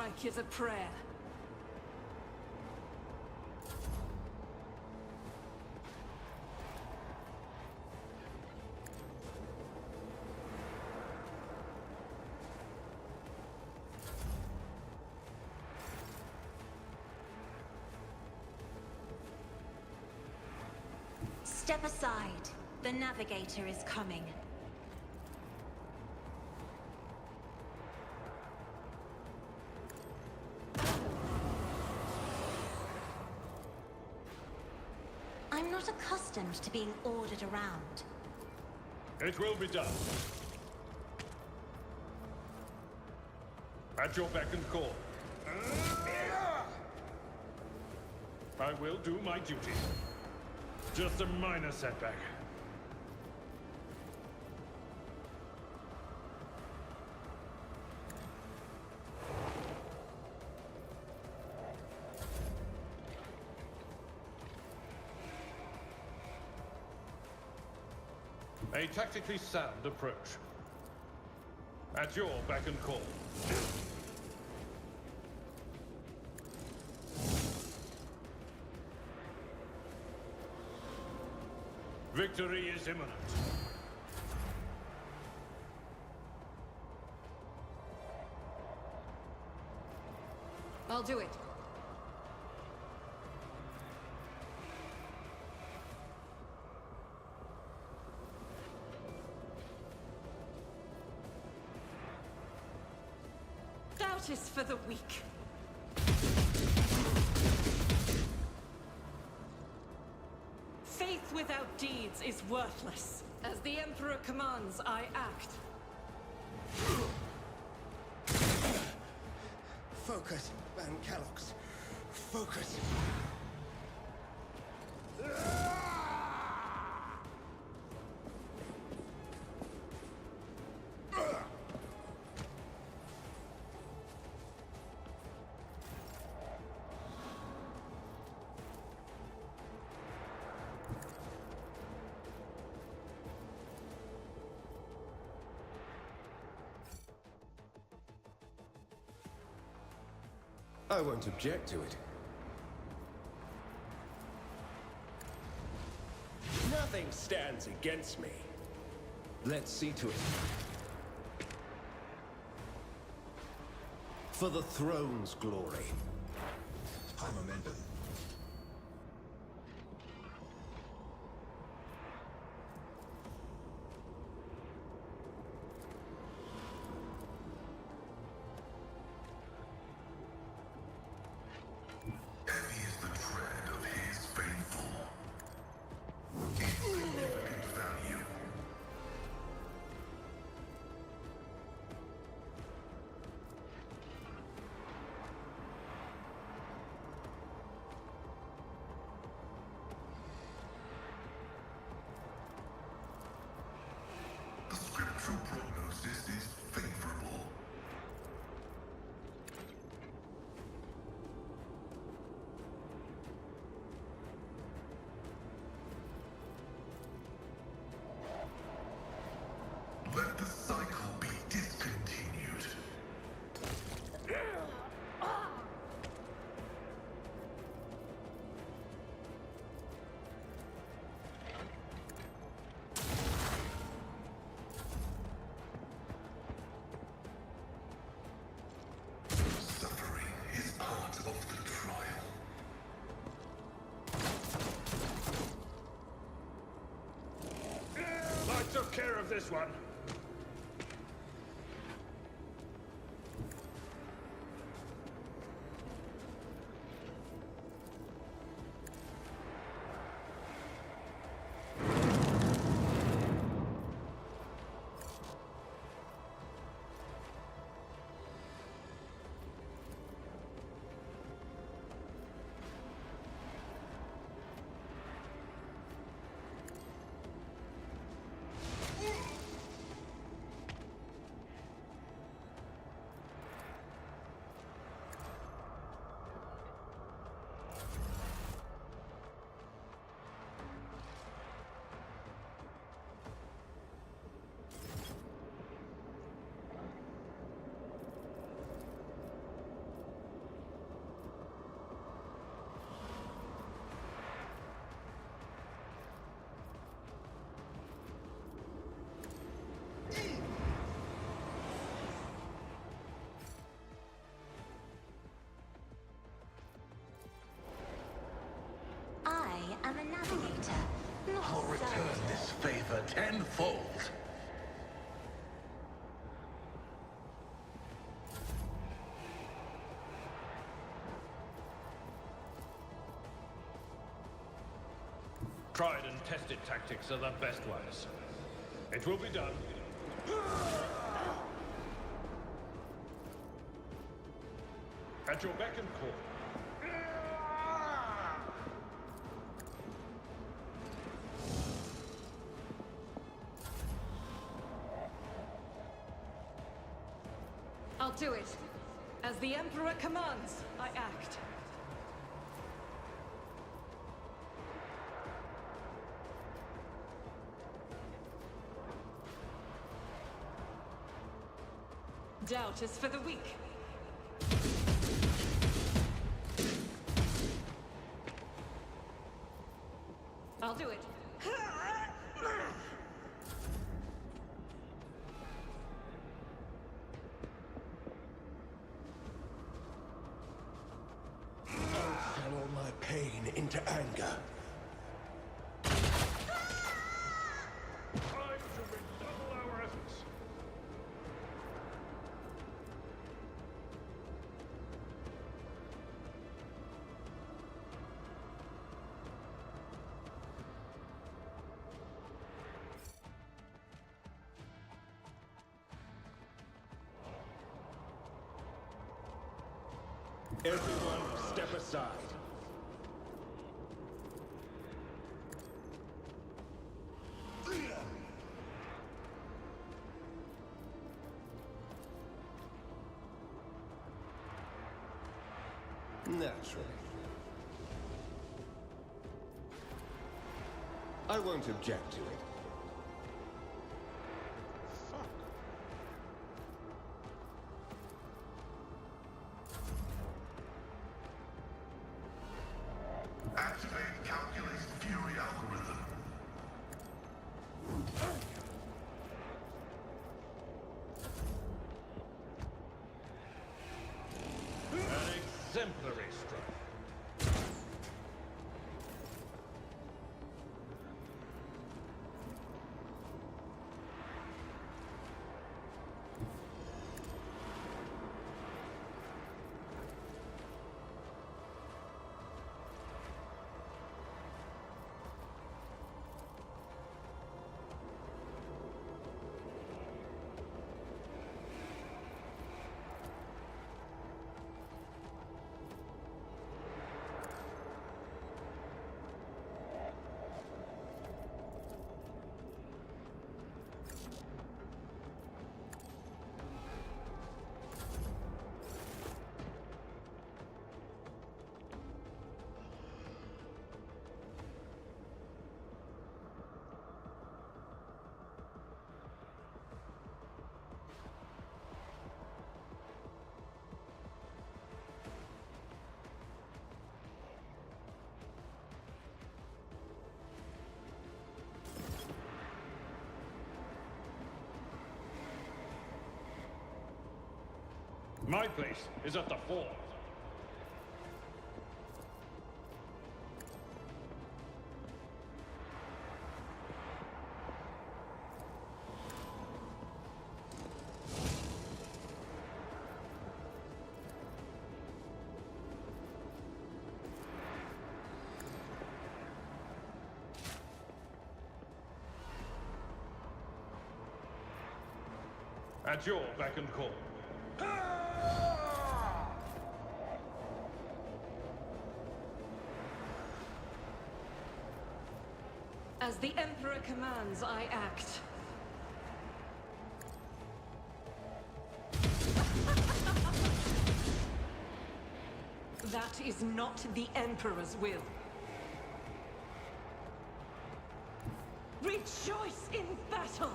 strike is a prayer. Step aside. The navigator is coming. I'm not accustomed to being ordered around. It will be done. At your beck and call. I will do my duty. Just a minor setback. A tactically sound approach. At your beck and call. Victory is imminent. I'll do it. Doubt is for the weak. Faith without deeds is worthless. As the Emperor commands, I act. Focus, Van Kellogg's. Focus. I won't object to it. Nothing stands against me. Let's see to it. For the throne's glory. High momentum. Heavy is the tread of his faithful. Insignificant value. The scriptural prognosis is favorable. Let the cycle be discontinued. Suffering is part of the trial. I took care of this one. tenfold. Tried and tested tactics are the best ones. It will be done. At your beck and call. I'll do it. As the Emperor commands, I act. Doubt is for the weak. I'll do it. Channel my pain into anger. Time to redouble our efforts. Everyone, step aside. Naturally. I won't object to it. Fuck. Activate calculated fury algorithm. An exemplary strike. My place is at the fore. At your beck and call. As the Emperor commands, I act. That is not the Emperor's will. Rejoice in battle!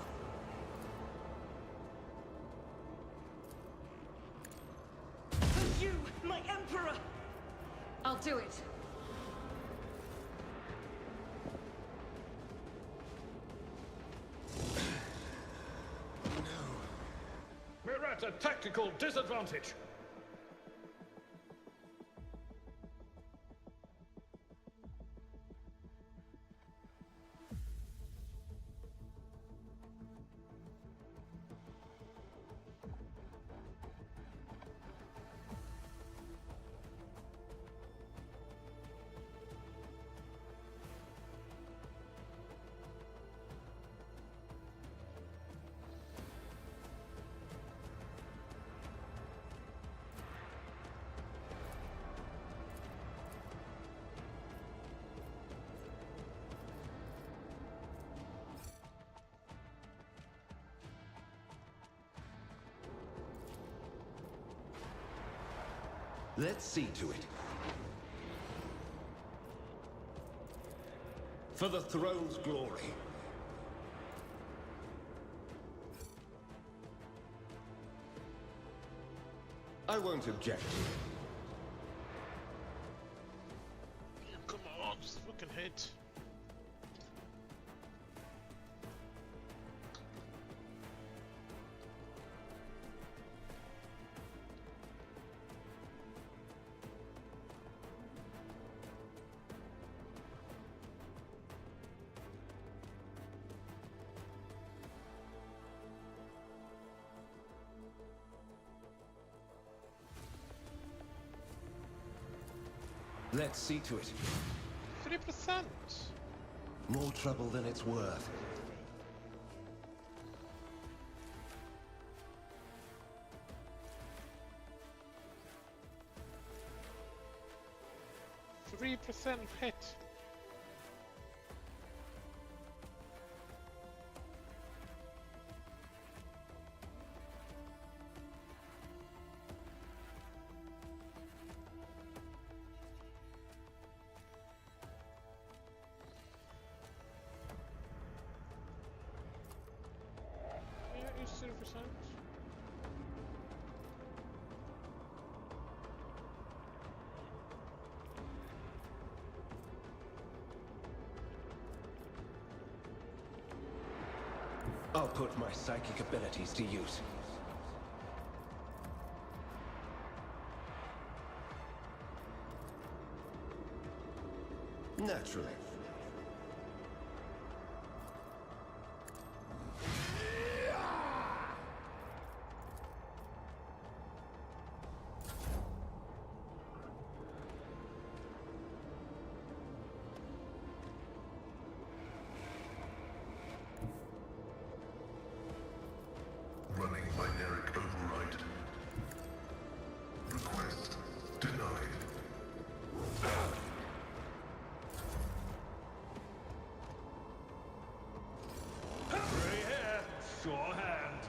For you, my Emperor! I'll do it. We're at a tactical disadvantage. Let's see to it. For the throne's glory. I won't object. Yeah, come on, just fucking hit. Let's see to it. 3%. More trouble than it's worth. Three percent hit. Yeah, it's 3%. I'll put my psychic abilities to use. Naturally. Running binaric override. Request denied. Gray hair, sure hand.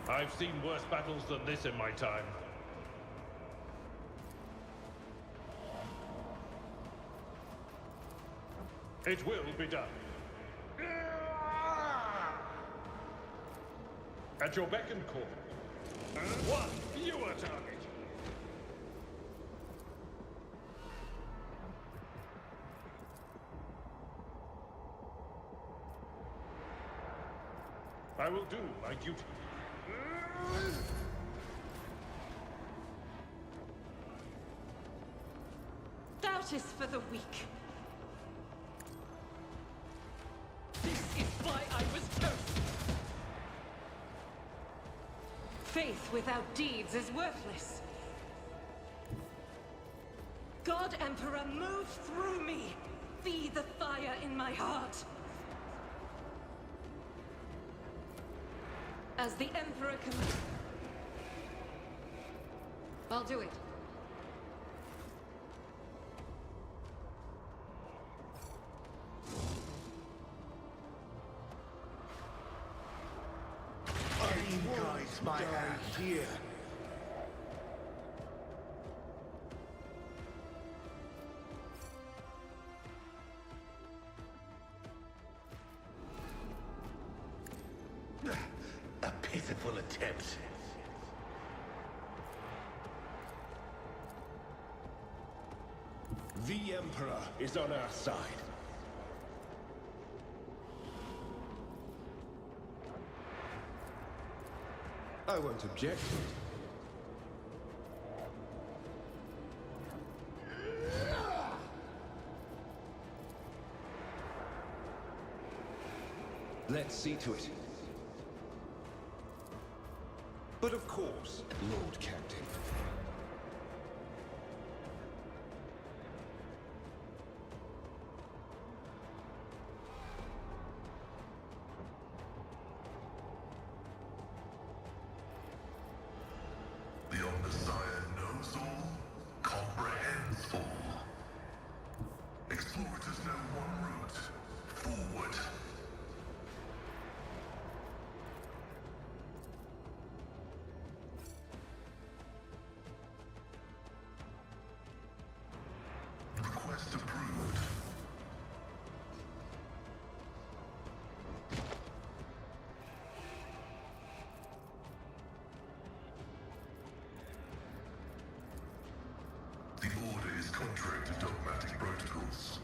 I've seen worse battles than this in my time. It will be done. At your beck and call. One fewer target. I will do my duty. Doubt is for the weak. This is why I was cursed. Faith without deeds is worthless. God Emperor, move through me. Be the fire in my heart. As the Emperor commands. I'll do it. I guys my hand here. pitiful attempt. The Emperor is on our side. I won't object to it. Let's see to it. But of course, Lord Captain. The Omnissiah knows all, comprehends all. Explorers know one route, forward. Request approved. The order is contrary to dogmatic protocols.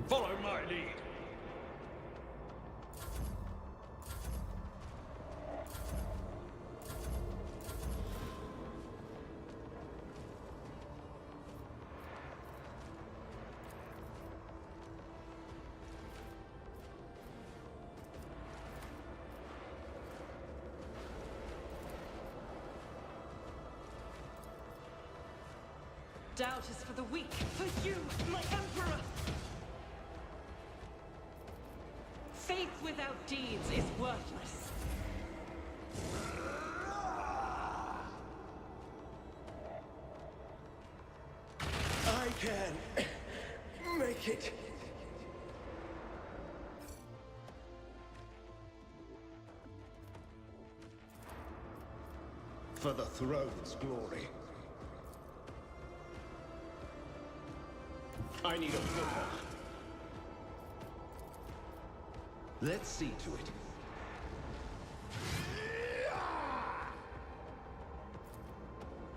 Follow my lead. Doubt is for the weak. For you, my Emperor! Faith without deeds is worthless. I can make it. For the throne's glory. I need a foothold. Let's see to it.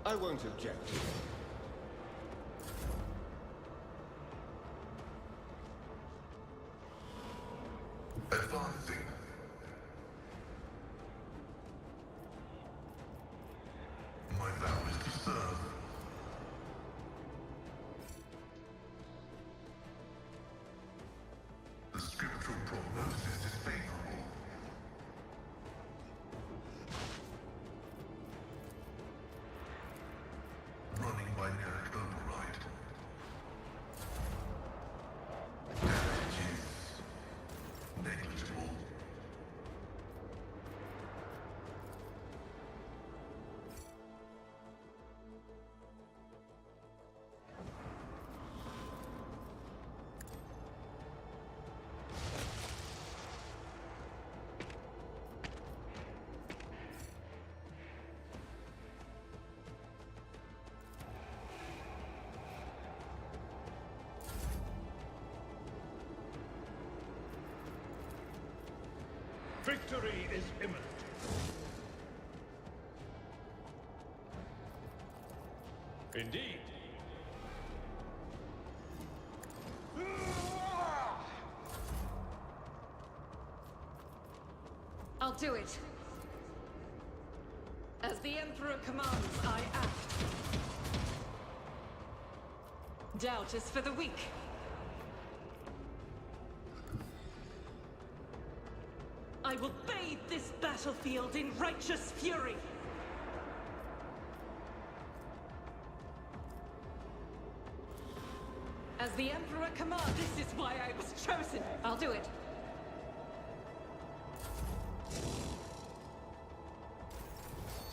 I won't object to it. Advising. My vow is to serve. The scriptural prognosis is favorable. Running by Narek override. Damage is negligible. Victory is imminent. Indeed. I'll do it. As the Emperor commands, I act. Doubt is for the weak. I will bathe this battlefield in righteous fury. As the Emperor commands, this is why I was chosen. I'll do it.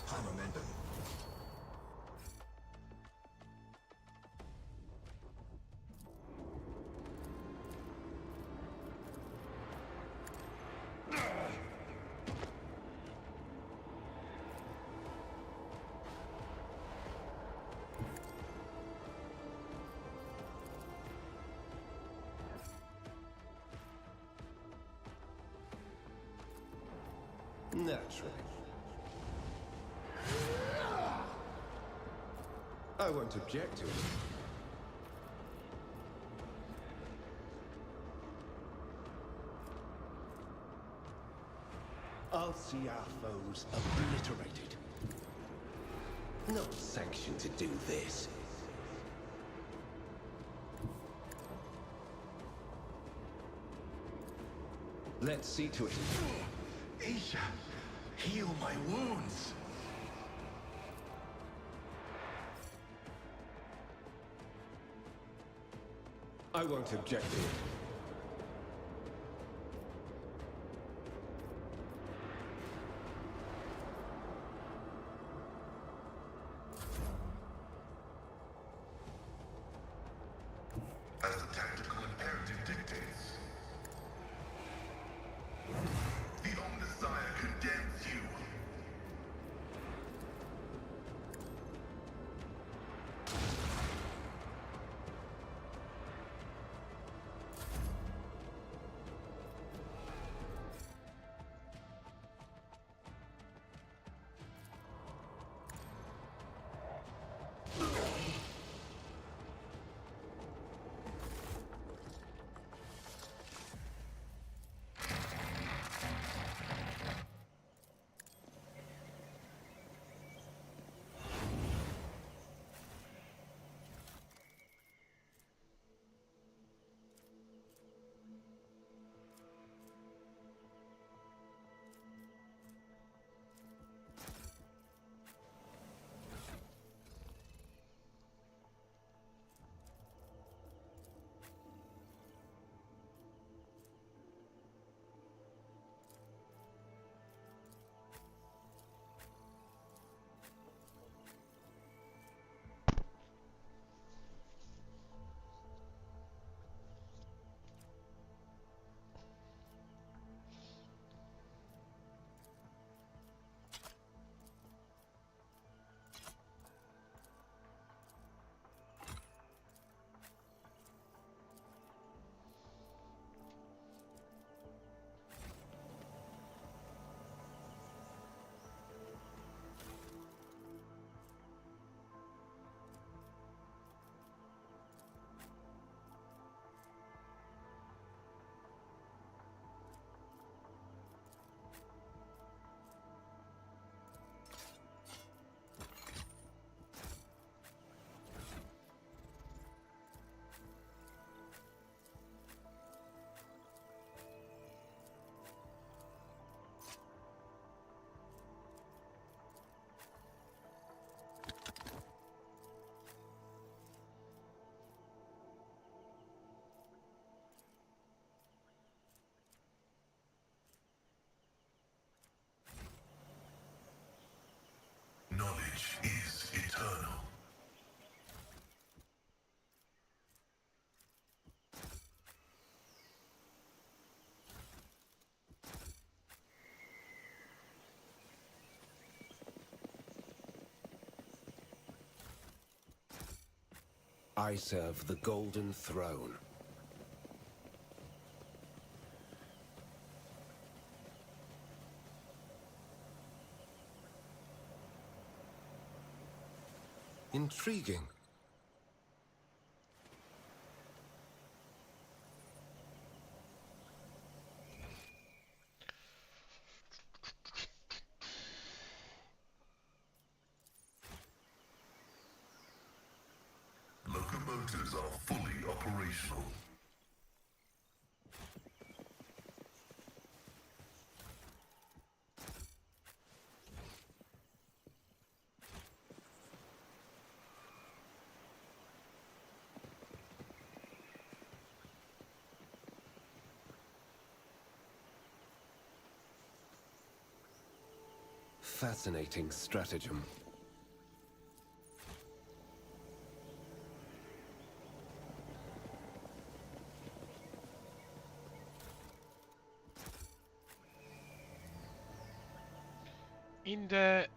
High momentum. Naturally. I won't object to it. I'll see our foes obliterated. Not sanctioned to do this. Let's see to it. Isha, heal my wounds. I won't object to it. As the tactical imperative dictates. The Omnissiah condemns you. Knowledge is eternal. I serve the Golden Throne. Intriguing. Locomotives are fully operational. fascinating stratagem. In the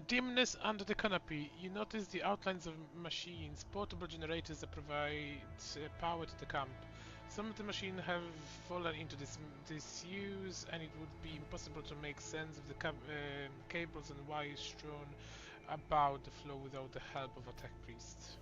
dimness under the canopy, you notice the outlines of machines, portable generators that provide power to the camp. Some of the machines have fallen into disuse, and it would be impossible to make sense of the cables and wires strewn about the floor without the help of a tech priest.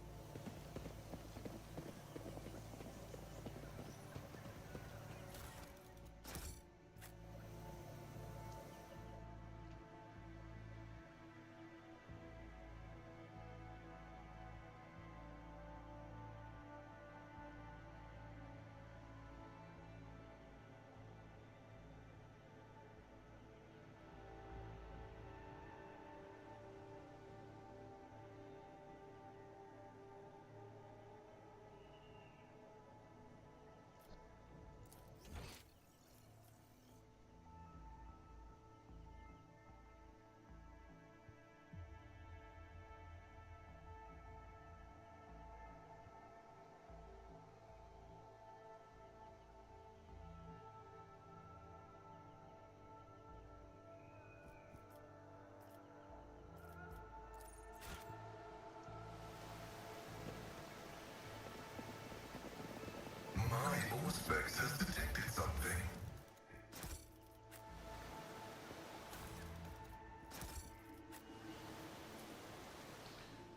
My Auspex has detected something.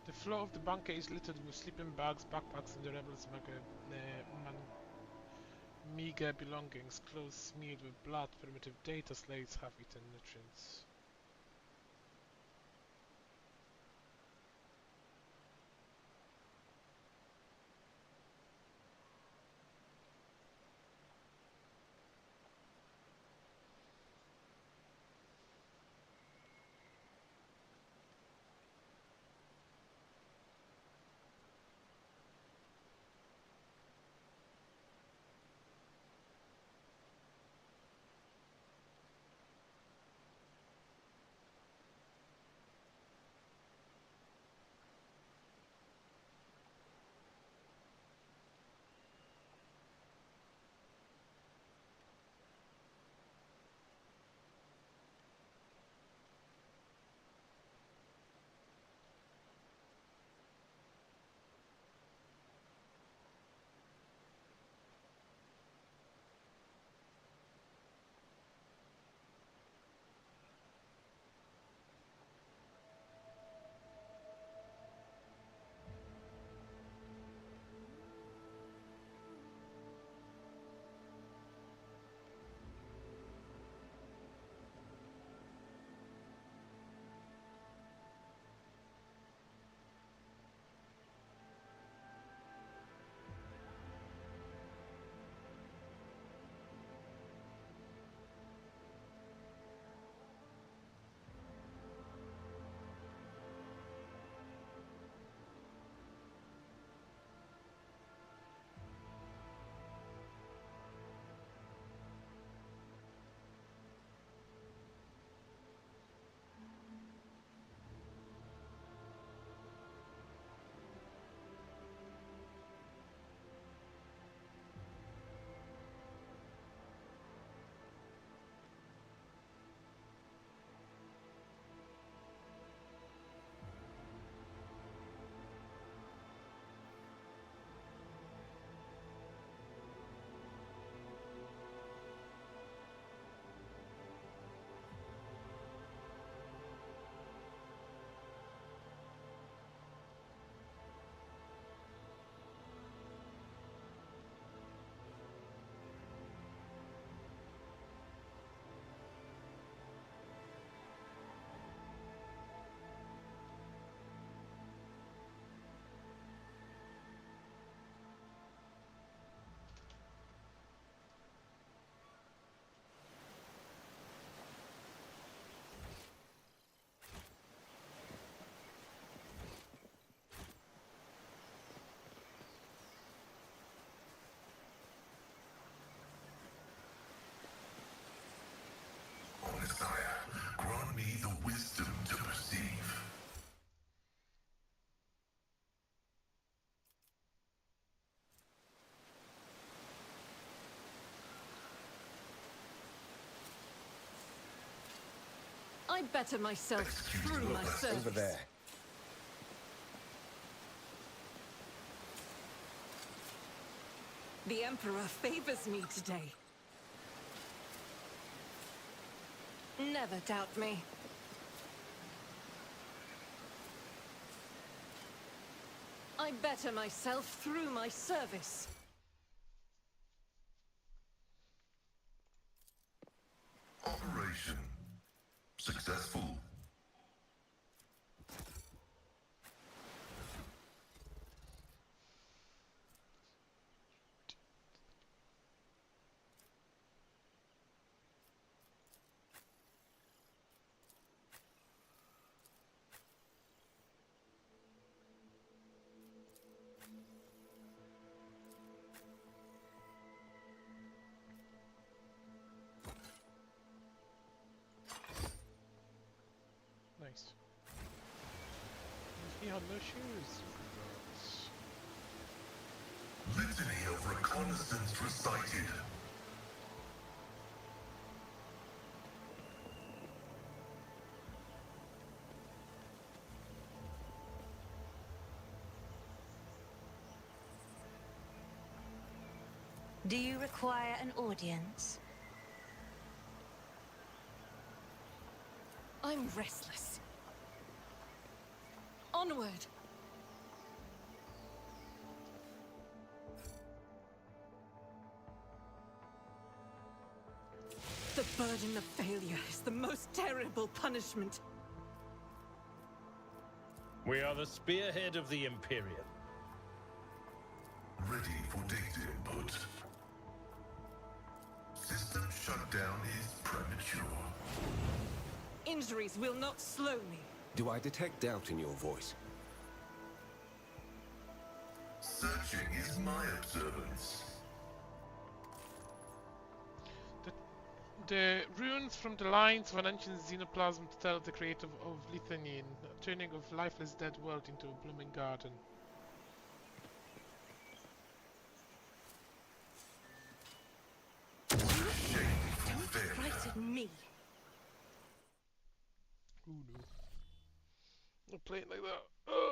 The floor of the bunker is littered with sleeping bags, backpacks, and the rebels' meager belongings. Clothes smeared with blood, primitive data slates, half-eaten nutrients. better myself through my service. Over there. The Emperor favors me today. Never doubt me. I better myself through my service. Operation successful. Nice. He had no shoes. Litany of reconnaissance recited. Do you require an audience? I'm restless. Onward! The burden of failure is the most terrible punishment. We are the spearhead of the Imperium. Ready for data input. System shutdown is premature. Injuries will not slow me. Do I detect doubt in your voice? Searching is my observance. The runes from the lines of an ancient xenoplasm tell the creator of Lithanin, a turning of lifeless dead world into a blooming garden. Shameful failure. Frighten me. Ooh no. Not playing like that. Oh!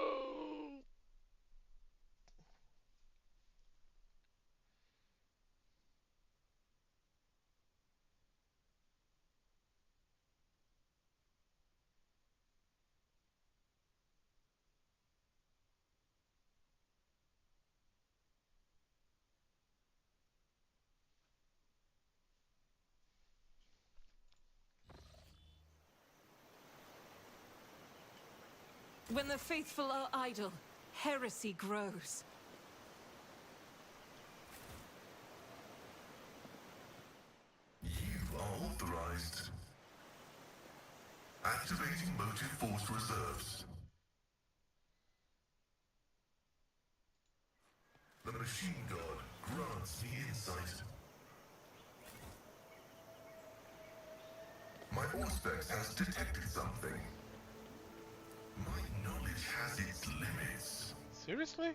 When the faithful are idle, heresy grows. You are authorized. Activating motive force reserves. The machine god grants me insight. My Auspex has detected something. My knowledge has its limits. Seriously?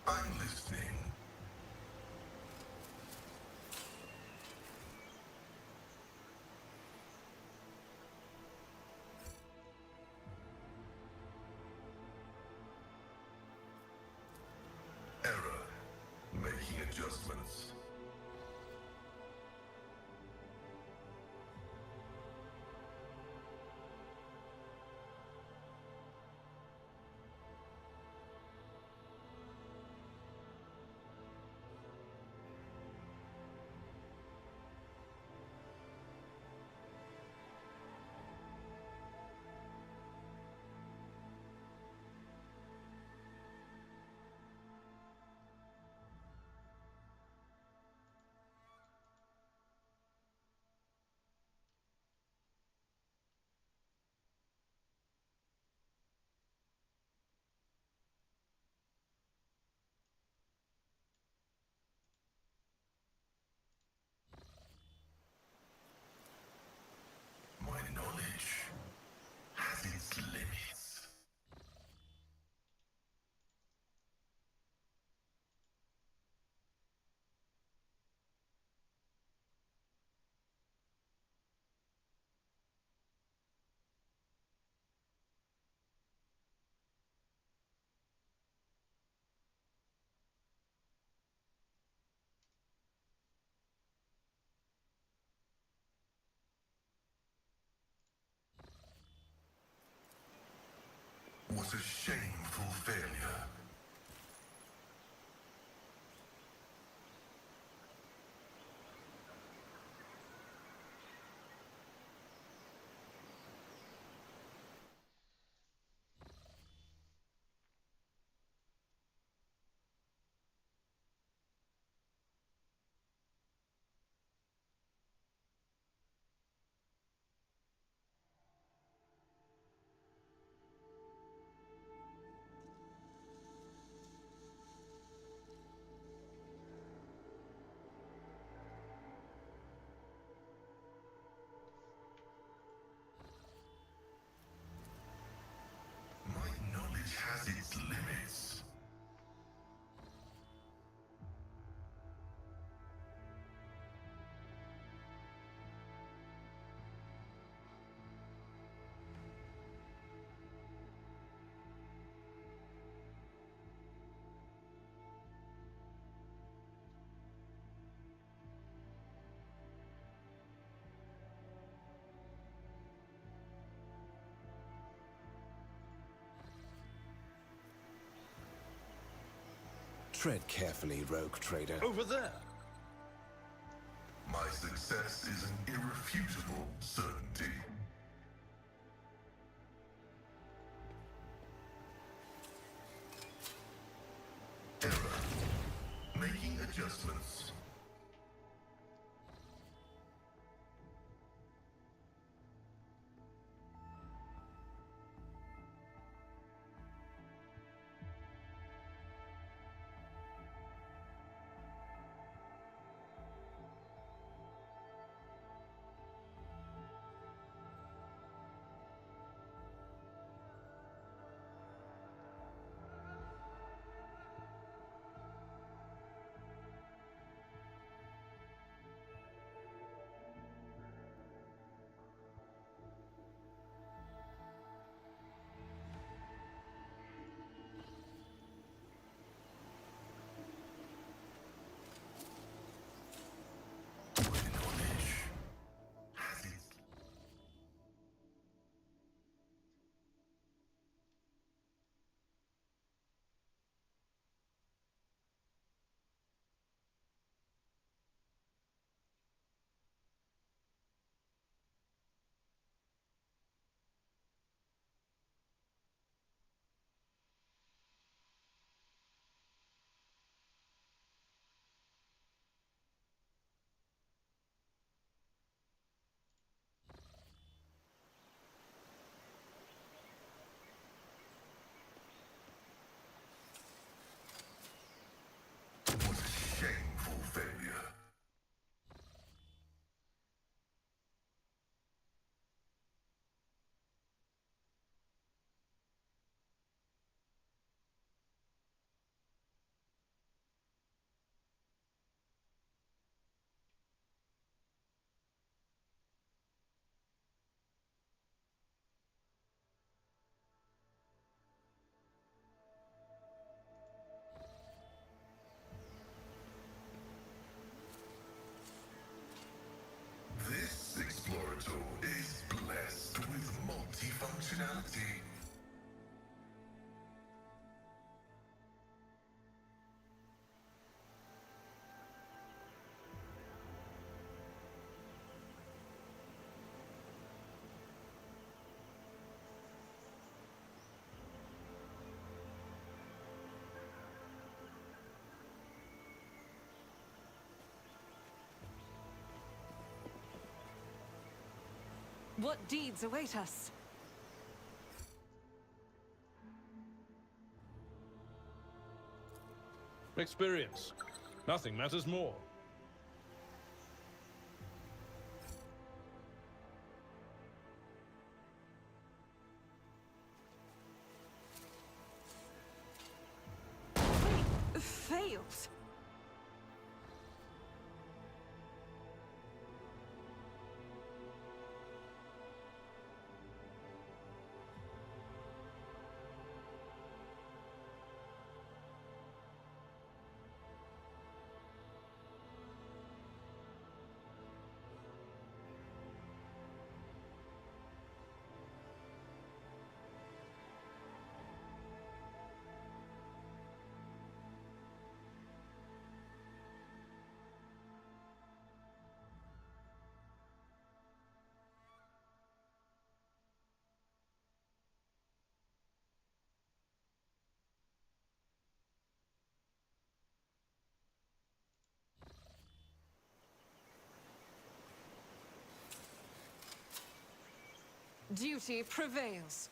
I'm listening. Error. Making adjustments. failure. My knowledge has its limits. Tread carefully, rogue trader. Over there! My success is an irrefutable certainty. Error. Making adjustments. What a shameful failure. This explorator is blessed with multifunctionality. What deeds await us? Experience. Nothing matters more. Failed. Duty prevails.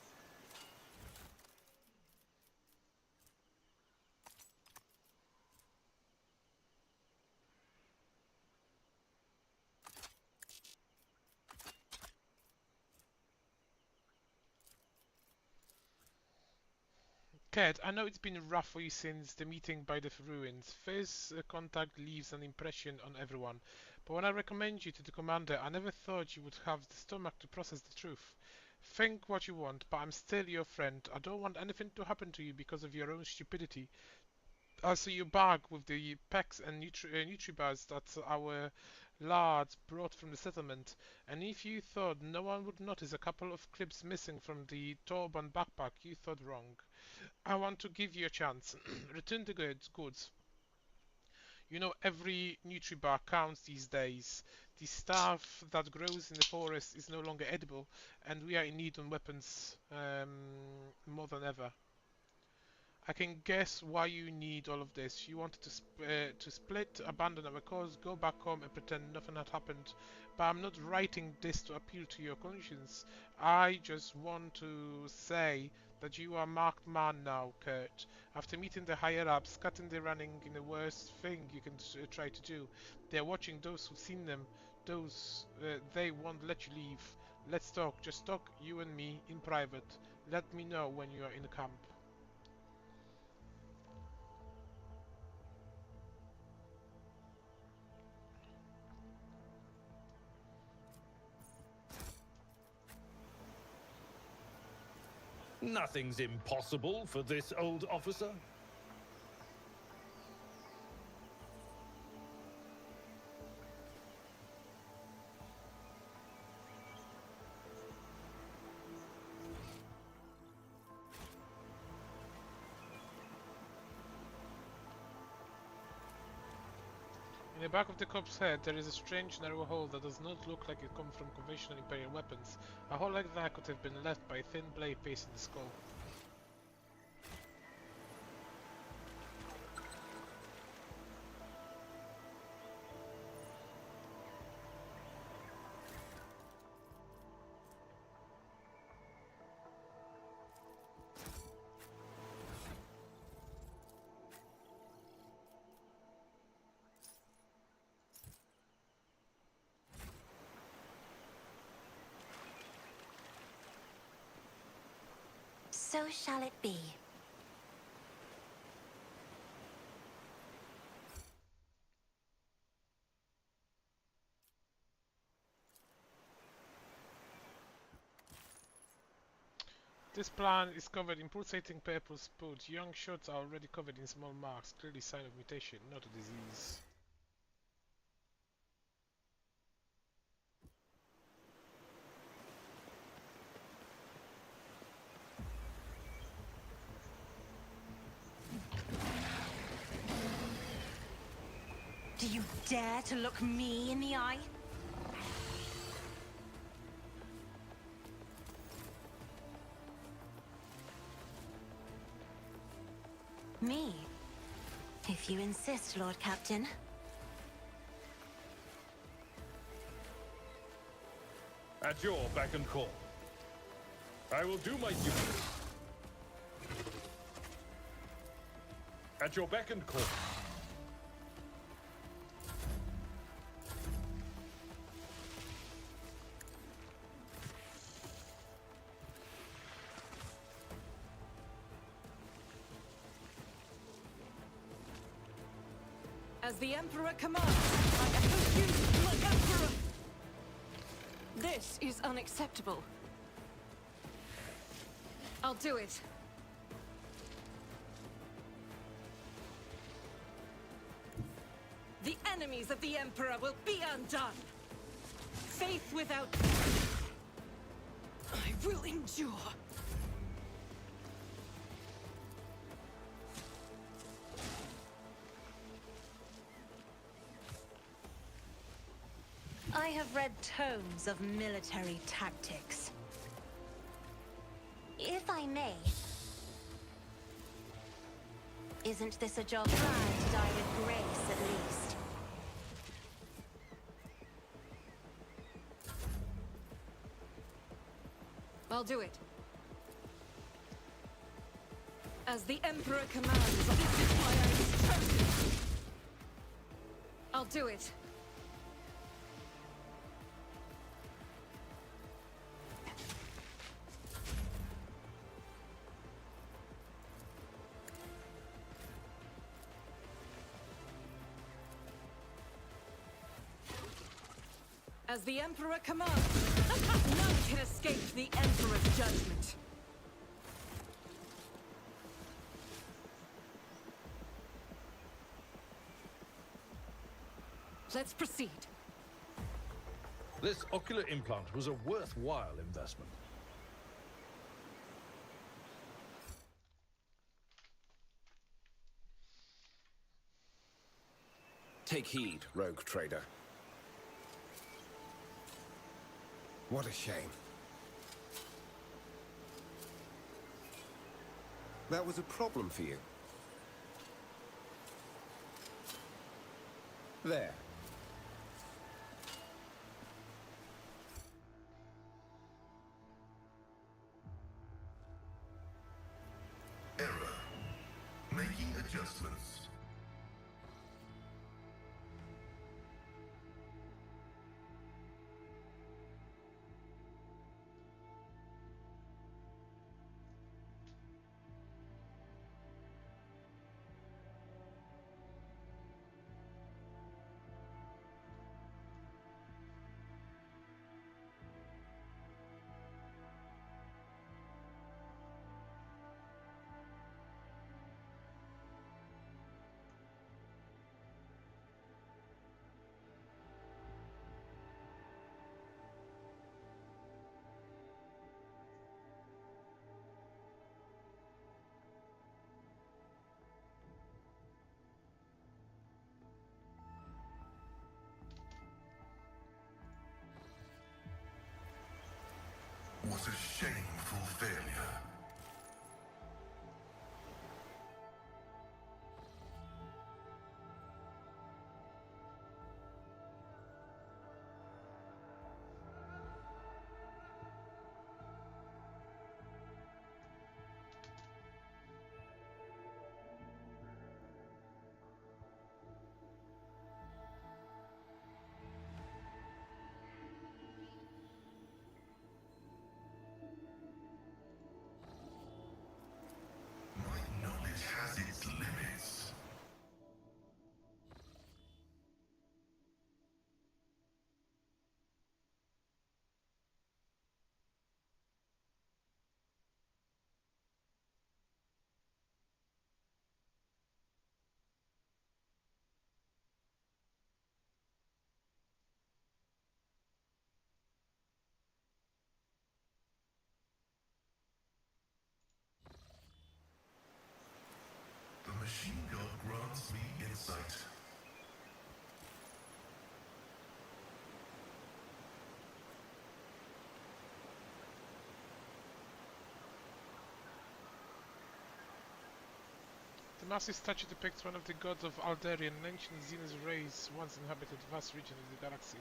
Kat, I know it's been rough for you since the meeting by the ruins. First contact leaves an impression on everyone, but when I recommend you to the commander, I never thought you would have the stomach to process the truth. Think what you want, but I'm still your friend. I don't want anything to happen to you because of your own stupidity. I'll see you back with the packs and Nutribars that our lads brought from the settlement, and if you thought no one would notice a couple of clips missing from the Torban backpack, you thought wrong. I want to give you a chance. Return the goods. You know every Nutribar counts these days. The stuff that grows in the forest is no longer edible, and we are in need of weapons more than ever. I can guess why you need all of this. You wanted to split, abandon our cause, go back home and pretend nothing had happened. But I'm not writing this to appeal to your conscience. I just want to say that you are a marked man now, Kurt. After meeting the higher-ups, cutting the running in the worst thing you can try to do. They're watching those who've seen them. Those they won't let you leave. Let's talk. Just talk, you and me, in private. Let me know when you are in the camp. Nothing's impossible for this old officer. In the back of the cop's head, there is a strange narrow hole that does not look like it comes from conventional Imperial weapons. A hole like that could have been left by a thin blade facing the skull. So shall it be. This plant is covered in pulsating purple spots. Young shoots are already covered in small marks, clearly sign of mutation, not a disease. Do you dare to look me in the eye? Me? If you insist, Lord Captain. At your beck and call. I will do my duty. At your beck and call. As the Emperor commands, I execute the Emperor! This is unacceptable. I'll do it. The enemies of the Emperor will be undone. Faith without... I will endure. I have read tomes of military tactics. If I may, isn't this a job glad to die with grace at least? I'll do it. As the Emperor commands, this is why I was chosen. I'll do it. As the Emperor commands, none can escape the Emperor's judgment. Let's proceed. This ocular implant was a worthwhile investment. Take heed, rogue trader. What a shame. That was a problem for you. There. Error. Making adjustments. Was a shameful failure. My knowledge has its limits. The machine god grants me insight. The massive statue depicts one of the gods of Alderian, an ancient Xenos race once inhabited a vast region of the galaxy.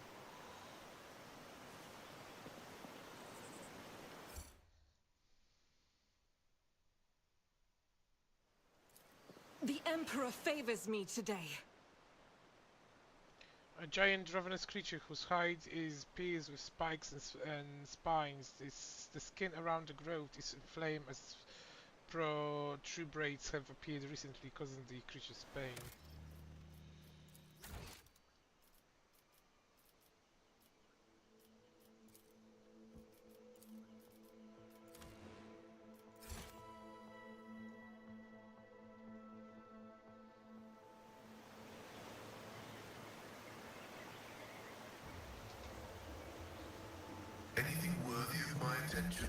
The Emperor favors me today. A giant ravenous creature whose hide is pierced with spikes and spines. The skin around the growth is inflamed as protuberance have appeared recently, causing the creature's pain. Anything worthy of my attention?